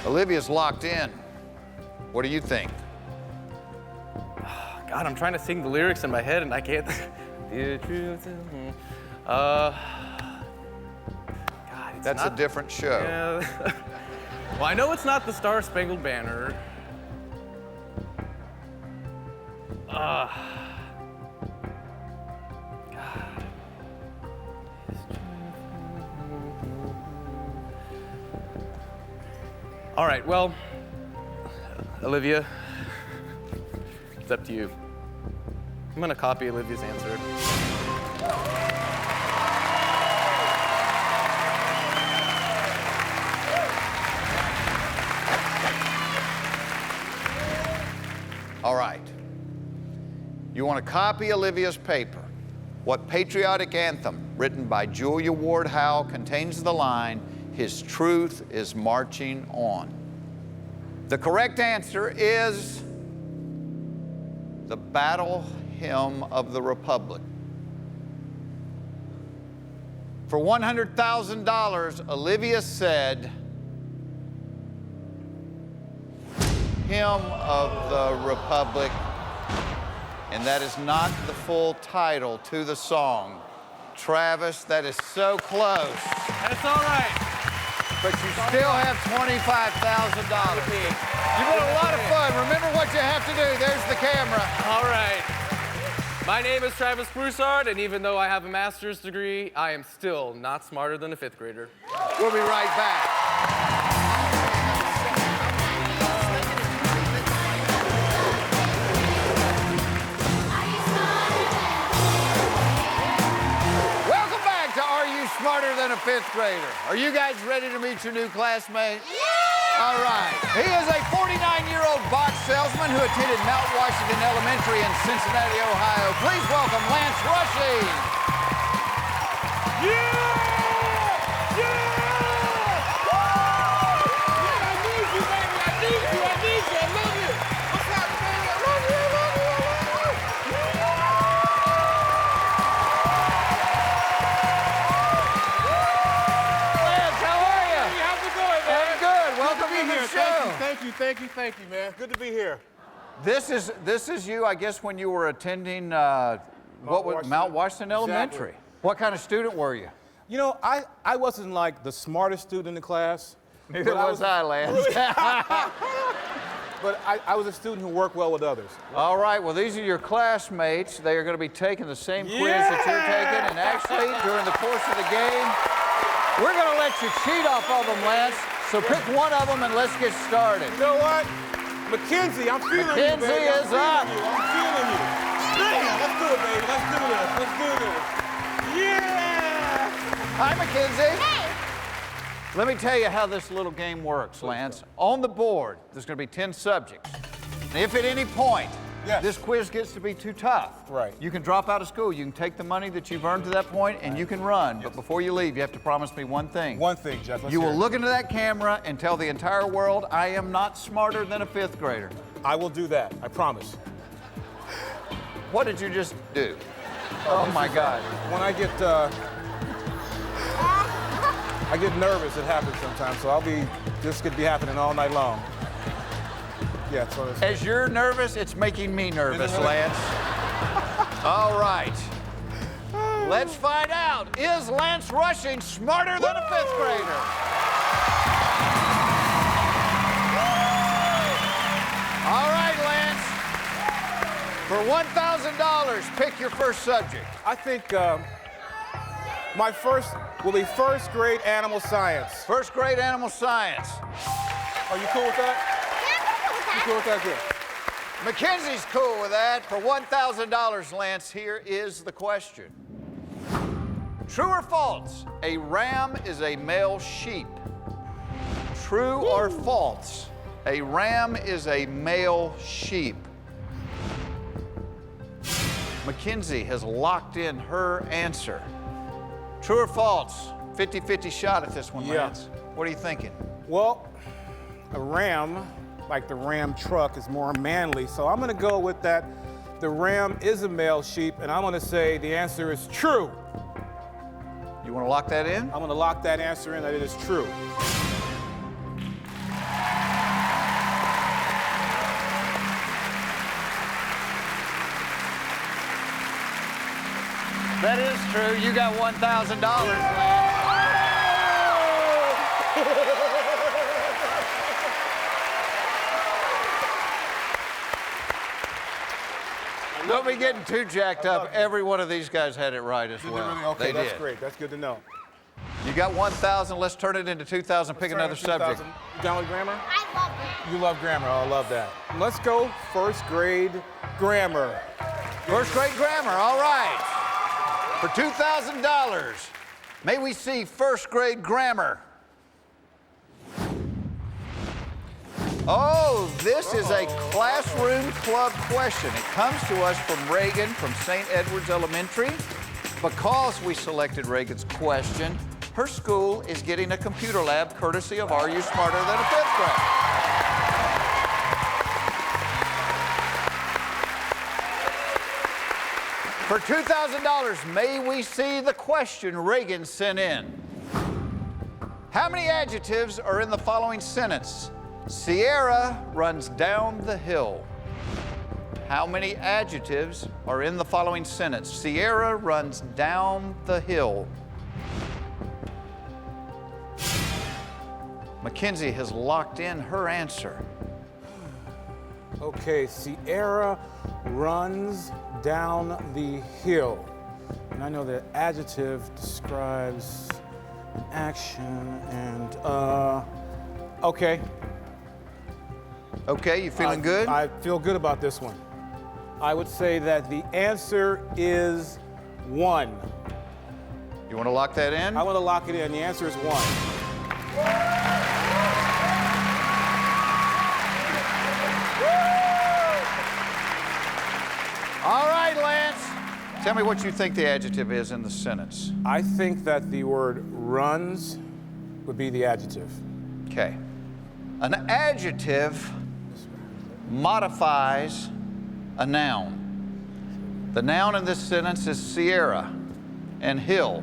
Olivia's locked in. What do you think? God, I'm trying to sing the lyrics in my head and I can't. God, That's a different show. Yeah. Well, I know it's not the Star Spangled Banner. God. All right, well, Olivia, it's up to you. I'm gonna copy Olivia's answer. All right. You want to copy Olivia's paper. What patriotic anthem written by Julia Ward Howe contains the line, "His truth is marching on"? The correct answer is the Battle Hymn of the Republic. For $100,000, Olivia said, Hymn of the Republic, and that is not the full title to the song. Travis, that is so close. That's all right. But you still have $25,000. You've had a lot of fun. Remember what you have to do. There's the camera. All right. My name is Travis Broussard, and even though I have a master's degree, I am still not smarter than a 5th grader. We'll be right back. Smarter than a 5th grader. Are you guys ready to meet your new classmate? Yeah! All right. He is a 49-year-old box salesman who attended Mount Washington Elementary in Cincinnati, Ohio. Please welcome Lance Rushing. Thank you, man. Good to be here. This is you, I guess, when you were attending Mount Washington Elementary. Exactly. What kind of student were you? You know, I wasn't like the smartest student in the class. Neither was I, Lance. But I was a student who worked well with others. All right, well, these are your classmates. They are going to be taking the same quiz that you're taking, and actually, during the course of the game, we're going to let you cheat off of them, Lance. So pick one of them and let's get started. You know what? Mackenzie, I'm feeling you, baby. Mackenzie is up. I'm feeling you. Yeah, let's do it, baby. Let's do this. Let's do this. Yeah! Hi, Mackenzie. Hey. Let me tell you how this little game works, Lance. On the board, there's going to be 10 subjects. And if at any point this quiz gets to be too tough, you can drop out of school. You can take the money that you've earned to that point and you can run. But before you leave, you have to promise me one thing. One thing, Jeff. You will look into that camera and tell the entire world, I am not smarter than a 5th grader. I will do that. I promise. What did you just do? Oh my God. When I get nervous, it happens sometimes. So this could be happening all night long. Yeah, so as you're nervous, it's making me nervous, Lance. All right. Let's find out. Is Lance Rushing smarter than a 5th grader? All right, Lance. For $1,000, pick your first subject. I think my first will be first grade animal science. First grade animal science. Are you cool with that? You cool with that? Good. Mackenzie's cool with that. For $1,000, Lance, here is the question. True or false? A ram is a male sheep. True or false? A ram is a male sheep. Mackenzie has locked in her answer. True or false? 50-50 shot at this one, Lance. What are you thinking? Well, a ram, like the Ram truck, is more manly, so I'm gonna go with that. The ram is a male sheep, and I'm gonna say the answer is true. You wanna lock that in? I'm gonna lock that answer in that it is true. That is true. You got $1,000, Lance. Don't be getting too jacked up. Every one of these guys had it right as well. Okay, they that's did. great. That's good to know. You got $1,000. Let's turn it into $2,000. Pick another subject. You down with grammar? I love it. You love grammar. Oh, I love that. Let's go first grade grammar. First grade grammar. All right. For $2,000, may we see first grade grammar? Oh, this is a classroom club question. It comes to us from Reagan from St. Edward's Elementary. Because we selected Reagan's question, her school is getting a computer lab courtesy of Are You Smarter Than a 5th Grader? For $2,000, may we see the question Reagan sent in? How many adjectives are in the following sentence? Sierra runs down the hill. How many adjectives are in the following sentence? Sierra runs down the hill. Mackenzie has locked in her answer. Okay, Sierra runs down the hill. And I know that adjective describes an action and, okay. Okay, you feeling good? I feel good about this one. I would say that the answer is 1. You want to lock that in? I want to lock it in. The answer is 1. All right, Lance. Tell me what you think the adjective is in the sentence. I think that the word runs would be the adjective. Okay. An adjective modifies a noun. The noun in this sentence is Sierra and hill.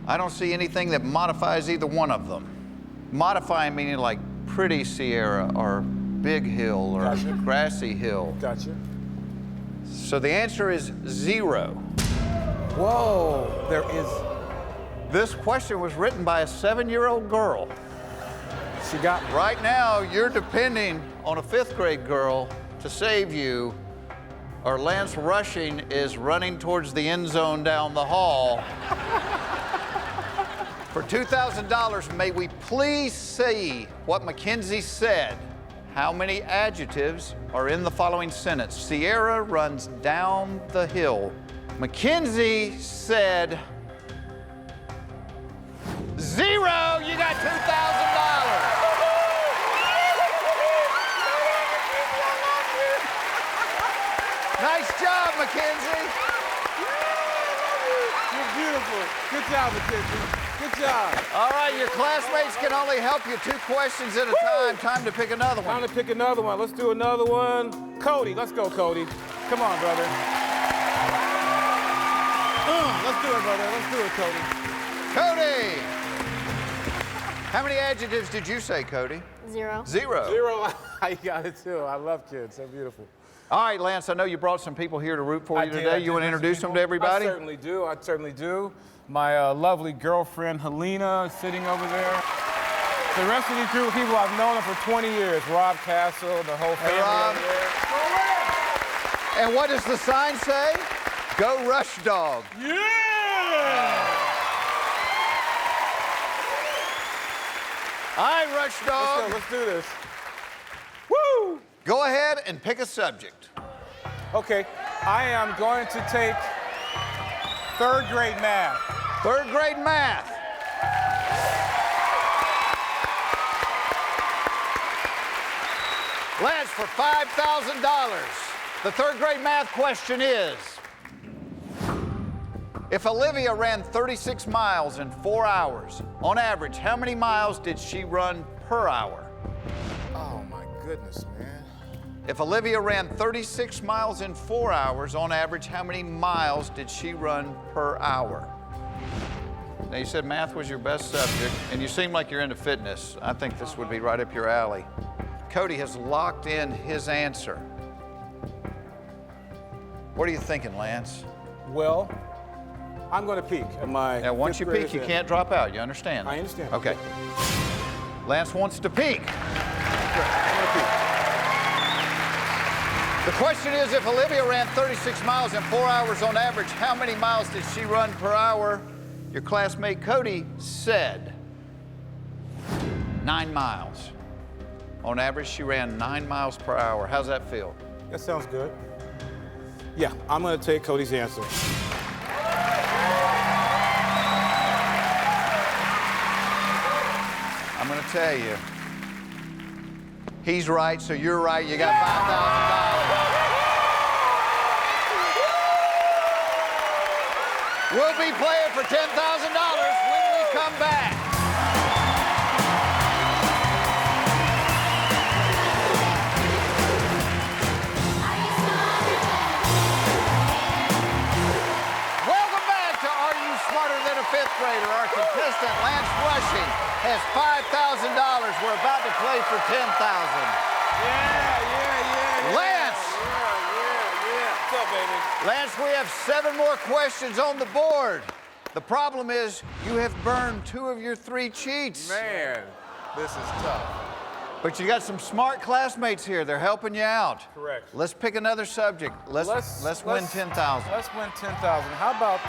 I don't see anything that modifies either one of them. Modifying meaning like pretty Sierra or big hill or Gotcha. grassy hill. Gotcha. So the answer is 0. Whoa, there is. This question was written by a 7-year-old girl. She got me. Right now, you're depending on a 5th grade girl to save you, or Lance Rushing is running towards the end zone down the hall. For $2,000, may we please see what Mackenzie said? How many adjectives are in the following sentence? Sierra runs down the hill. Mackenzie said 0. You got $2,000. Nice job, Mackenzie. You're beautiful. Good job, Mackenzie. Good job. All right, your classmates can only help you 2 questions at a time. Time to pick another one. Time to pick another one. Let's do another one. Cody, let's go, Cody. Come on, brother. Let's do it, brother. Let's do it, Cody. Cody! How many adjectives did you say, Cody? 0. 0. 0. I got it, too. I love kids. They're beautiful. All right, Lance, I know you brought some people here to root for you today. You want to introduce them to everybody? I certainly do. I certainly do. My lovely girlfriend, Helena, is sitting over there. The rest of these group of people, I've known them for 20 years. Rob Castle, the whole family Rob. over there. And what does the sign say? Go Rush Dog. Yeah! All right, Rush Dog. Let's do this. Woo! Go ahead and pick a subject. Okay, I am going to take 3rd grade math. 3rd grade math. Lance, for $5,000, the 3rd grade math question is, if Olivia ran 36 miles in 4 hours, on average, how many miles did she run per hour? Oh my goodness, man. If Olivia ran 36 miles in 4 hours, on average, how many miles did she run per hour? Now, you said math was your best subject, and you seem like you're into fitness. I think this would be right up your alley. Cody has locked in his answer. What are you thinking, Lance? Well, I'm going to peek at my. Now, once you peek, you can't drop out. You understand? I understand. Okay. Lance wants to peek. I'm going to peek. The question is, if Olivia ran 36 miles in 4 hours on average, how many miles did she run per hour? Your classmate Cody said 9 miles. On average, she ran 9 miles per hour. How's that feel? That sounds good. Yeah, I'm going to take Cody's answer. I'm going to tell you, he's right, so you're right. You got $5,000. We'll be playing for $10,000 when we come back. Welcome back to Are You Smarter Than a 5th Grader? Our contestant, Lance Rushing, has $5,000. We're about to play for $10,000. Yeah. Lance! What's up, baby? Lance, we have 7 more questions on the board. The problem is you have burned 2 of your 3 cheats. Man, this is tough. But you got some smart classmates here. They're helping you out. Correct. Let's pick another subject. Let's win $10,000. Let's win $10,000. How about...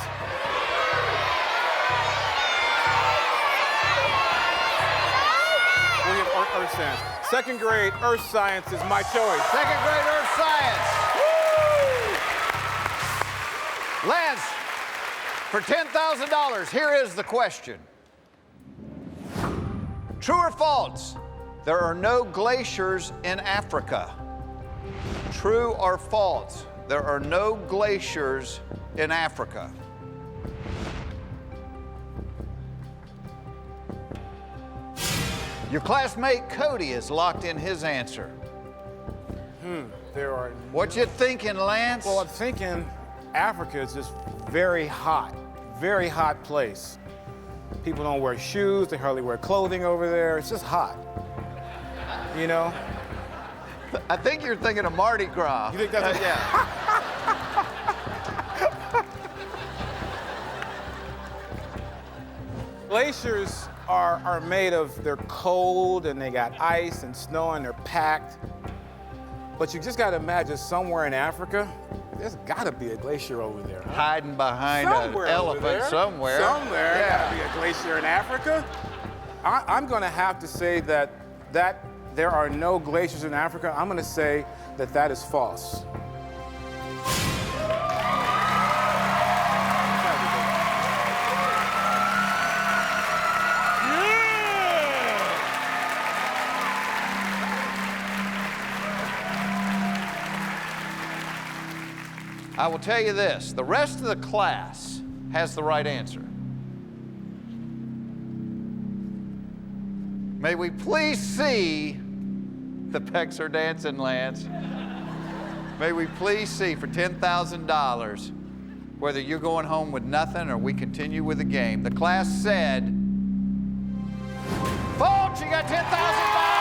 We have Earth Science. 2nd grade Earth Science is my choice. 2nd grade Earth Science. Woo! Lance, for $10,000, here is the question. True or false? There are no glaciers in Africa. True or false? there are no glaciers in Africa? Your classmate Cody has locked in his answer. There are. What you thinking, Lance? Well, I'm thinking Africa is just very hot place. People don't wear shoes, they hardly wear clothing over there. It's just hot. You know? I think you're thinking of Mardi Gras. You think that's yeah. Glaciers are made of, they're cold and they got ice and snow and they're packed. But you just gotta imagine somewhere in Africa, there's gotta be a glacier over there. Huh? Hiding behind an elephant somewhere. Somewhere, Yeah. gotta be a glacier in Africa. I'm gonna have to say that there are no glaciers in Africa. I'm gonna say that is false. I will tell you this, the rest of the class has the right answer. May we please see the Pecks are dancing, Lance. May we please see for $10,000 whether you're going home with nothing or we continue with the game. The class said, folks, you got $10,000.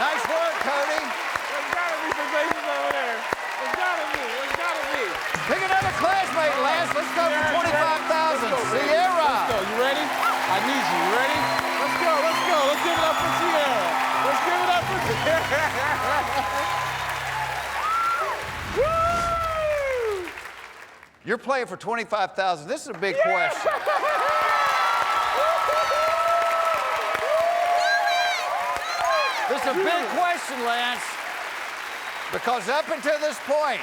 Nice work, Cody. There's gotta be some glaciers over there. There's gotta be. Pick another classmate, Lance. Let's go for $25,000. Sierra. Let's go. You ready? I need you. You ready? Let's go. Let's give it up for Sierra. Let's give it up for Sierra. Woo! You're playing for $25,000. This is a big question. This is a big question, Lance, because up until this point,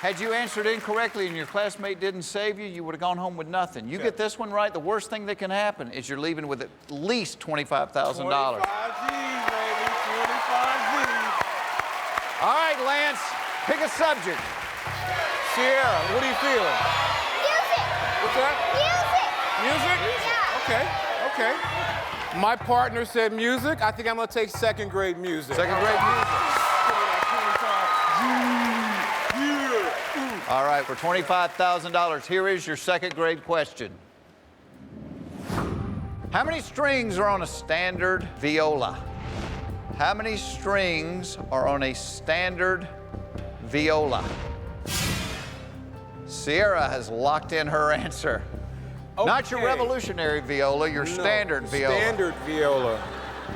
had you answered incorrectly and your classmate didn't save you, you would have gone home with nothing. You get this one right, the worst thing that can happen is you're leaving with at least $25,000. 25 G's, baby. 25 G's. All right, Lance, pick a subject. Sierra, what are you feeling? Music. What's that? Music. Music? Yeah. Okay. My partner said music. I think I'm gonna take second grade music. Second grade music. All right, for $25,000, here is your second grade question. How many strings are on a standard viola? How many strings are on a standard viola? Sierra has locked in her answer. Okay. Not your revolutionary viola, your standard viola. Standard viola.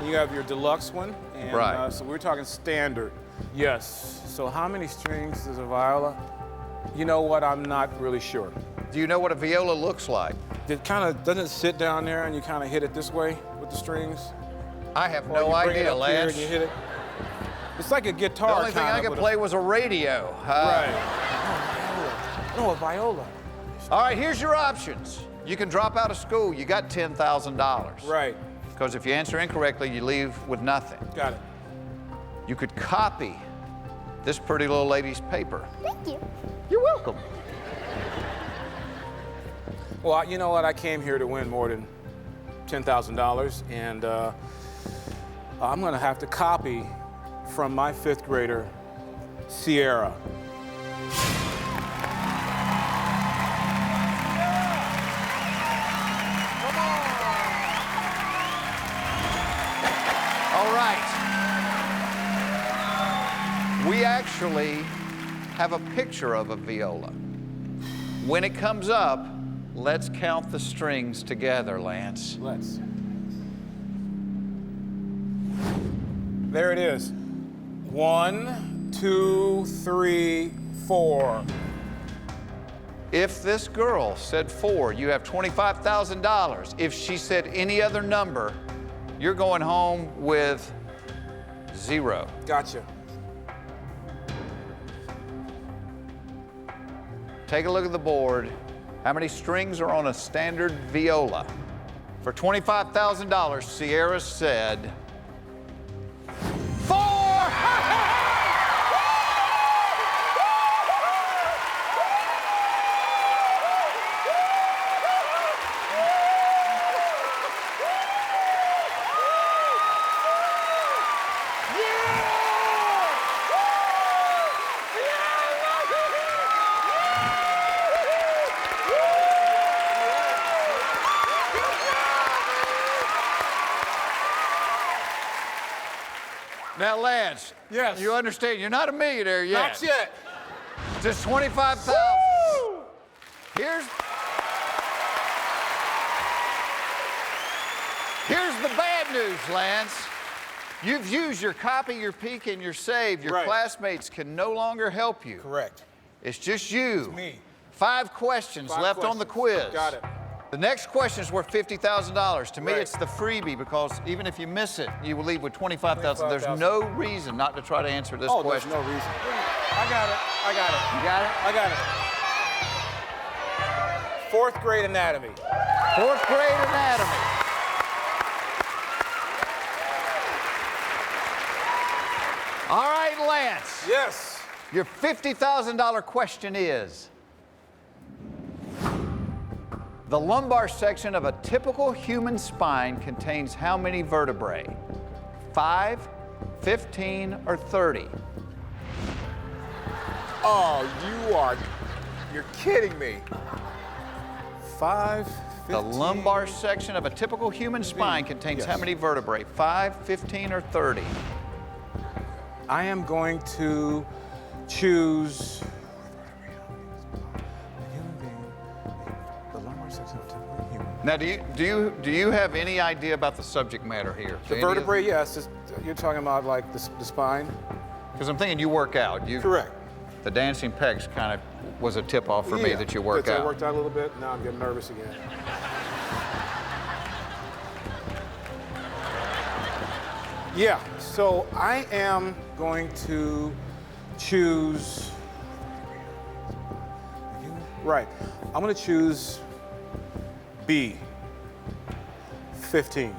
You have your deluxe one, and Right. So we're talking standard. Yes. So how many strings is a viola? You know what? I'm not really sure. Do you know what a viola looks like? Doesn't it sit down there and you kind of hit it this way with the strings? I have Or no you bring it idea, up here Lance. and you hit it. It's like a The guitar. only thing I kinda, could but play was a radio. Right. No, a viola. All right, here's your options. You can drop out of school. You got $10,000. Right. Because if you answer incorrectly, you leave with nothing. Got it. You could copy this pretty little lady's paper. Thank you. You're welcome. Well, you know what? I came here to win more than $10,000, and I'm going to have to copy from my fifth grader, Sierra. All right. We actually have a picture of a viola. When it comes up, let's count the strings together, Lance. Let's. There it is. 1, 2, 3, 4. If this girl said 4, you have $25,000. If she said any other number, you're going home with 0. Gotcha. Take a look at the board. How many strings are on a standard viola? For $25,000, Sierra said 4. Now, Lance, yes. You understand you're not a millionaire yet. Not yet. Just 25,000. Here's the bad news, Lance. You've used your copy, your peek, and your save. Your classmates can no longer help you. Correct. It's just you. It's me. 5 questions left on the quiz. Got it. The next question is worth $50,000. To me, it's the freebie because even if you miss it, you will leave with $25,000. There's no reason not to try to answer this question. There's no reason. I got it. I got it. You got it? I got it. 4th grade anatomy. 4th grade anatomy. All right, Lance. Yes. Your $50,000 question is, the lumbar section of a typical human spine contains how many vertebrae? 5, 15, or 30? Oh, you're kidding me. 5, 15. The lumbar section of a typical human spine contains how many vertebrae? 5, 15, or 30? I am going to choose. Now, do you have any idea about the subject matter here? The vertebrae, yes. You're talking about like the spine? Because I'm thinking you work out. Correct. The dancing pecs kind of was a tip-off for me that you work out. I worked out a little bit. Now I'm getting nervous again. Yeah, so I am going to choose. Right. I'm going to choose B, 15.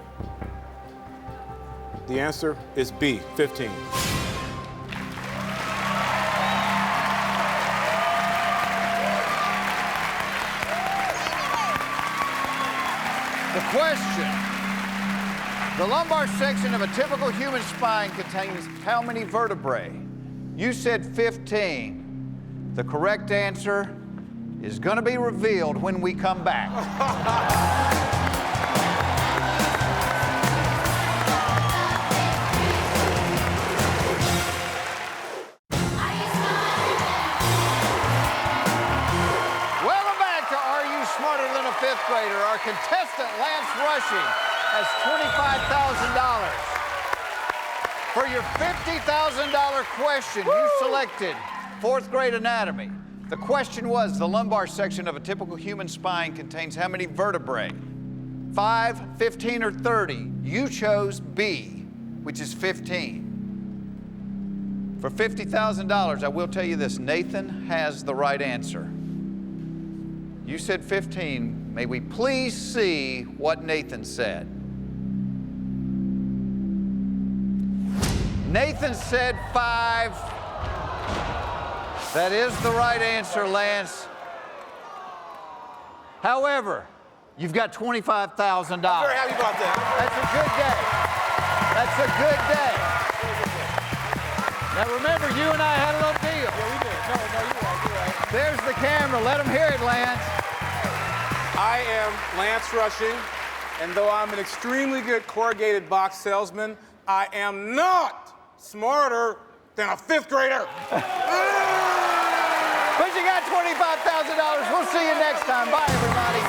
The answer is B, 15. The question. The lumbar section of a typical human spine contains how many vertebrae? You said 15. The correct answer is going to be revealed when we come back. Welcome back to Are You Smarter Than a Fifth Grader? Our contestant, Lance Rushing, has $25,000. For your $50,000 question, you selected 4th grade anatomy. The question was, the lumbar section of a typical human spine contains how many vertebrae? 5, 15, or 30? You chose B, which is 15. For $50,000, I will tell you this, Nathan has the right answer. You said 15. May we please see what Nathan said? Nathan said 5. That is the right answer, Lance. However, you've got $25,000. I'm very happy about that. That's a good day. That's a good day. Now remember, you and I had a little deal. Yeah, we did. No, you're right. There's the camera. Let them hear it, Lance. I am Lance Rushing, and though I'm an extremely good corrugated box salesman, I am not smarter than a 5th grader. But you got $25,000. We'll see you next time. Bye, everybody.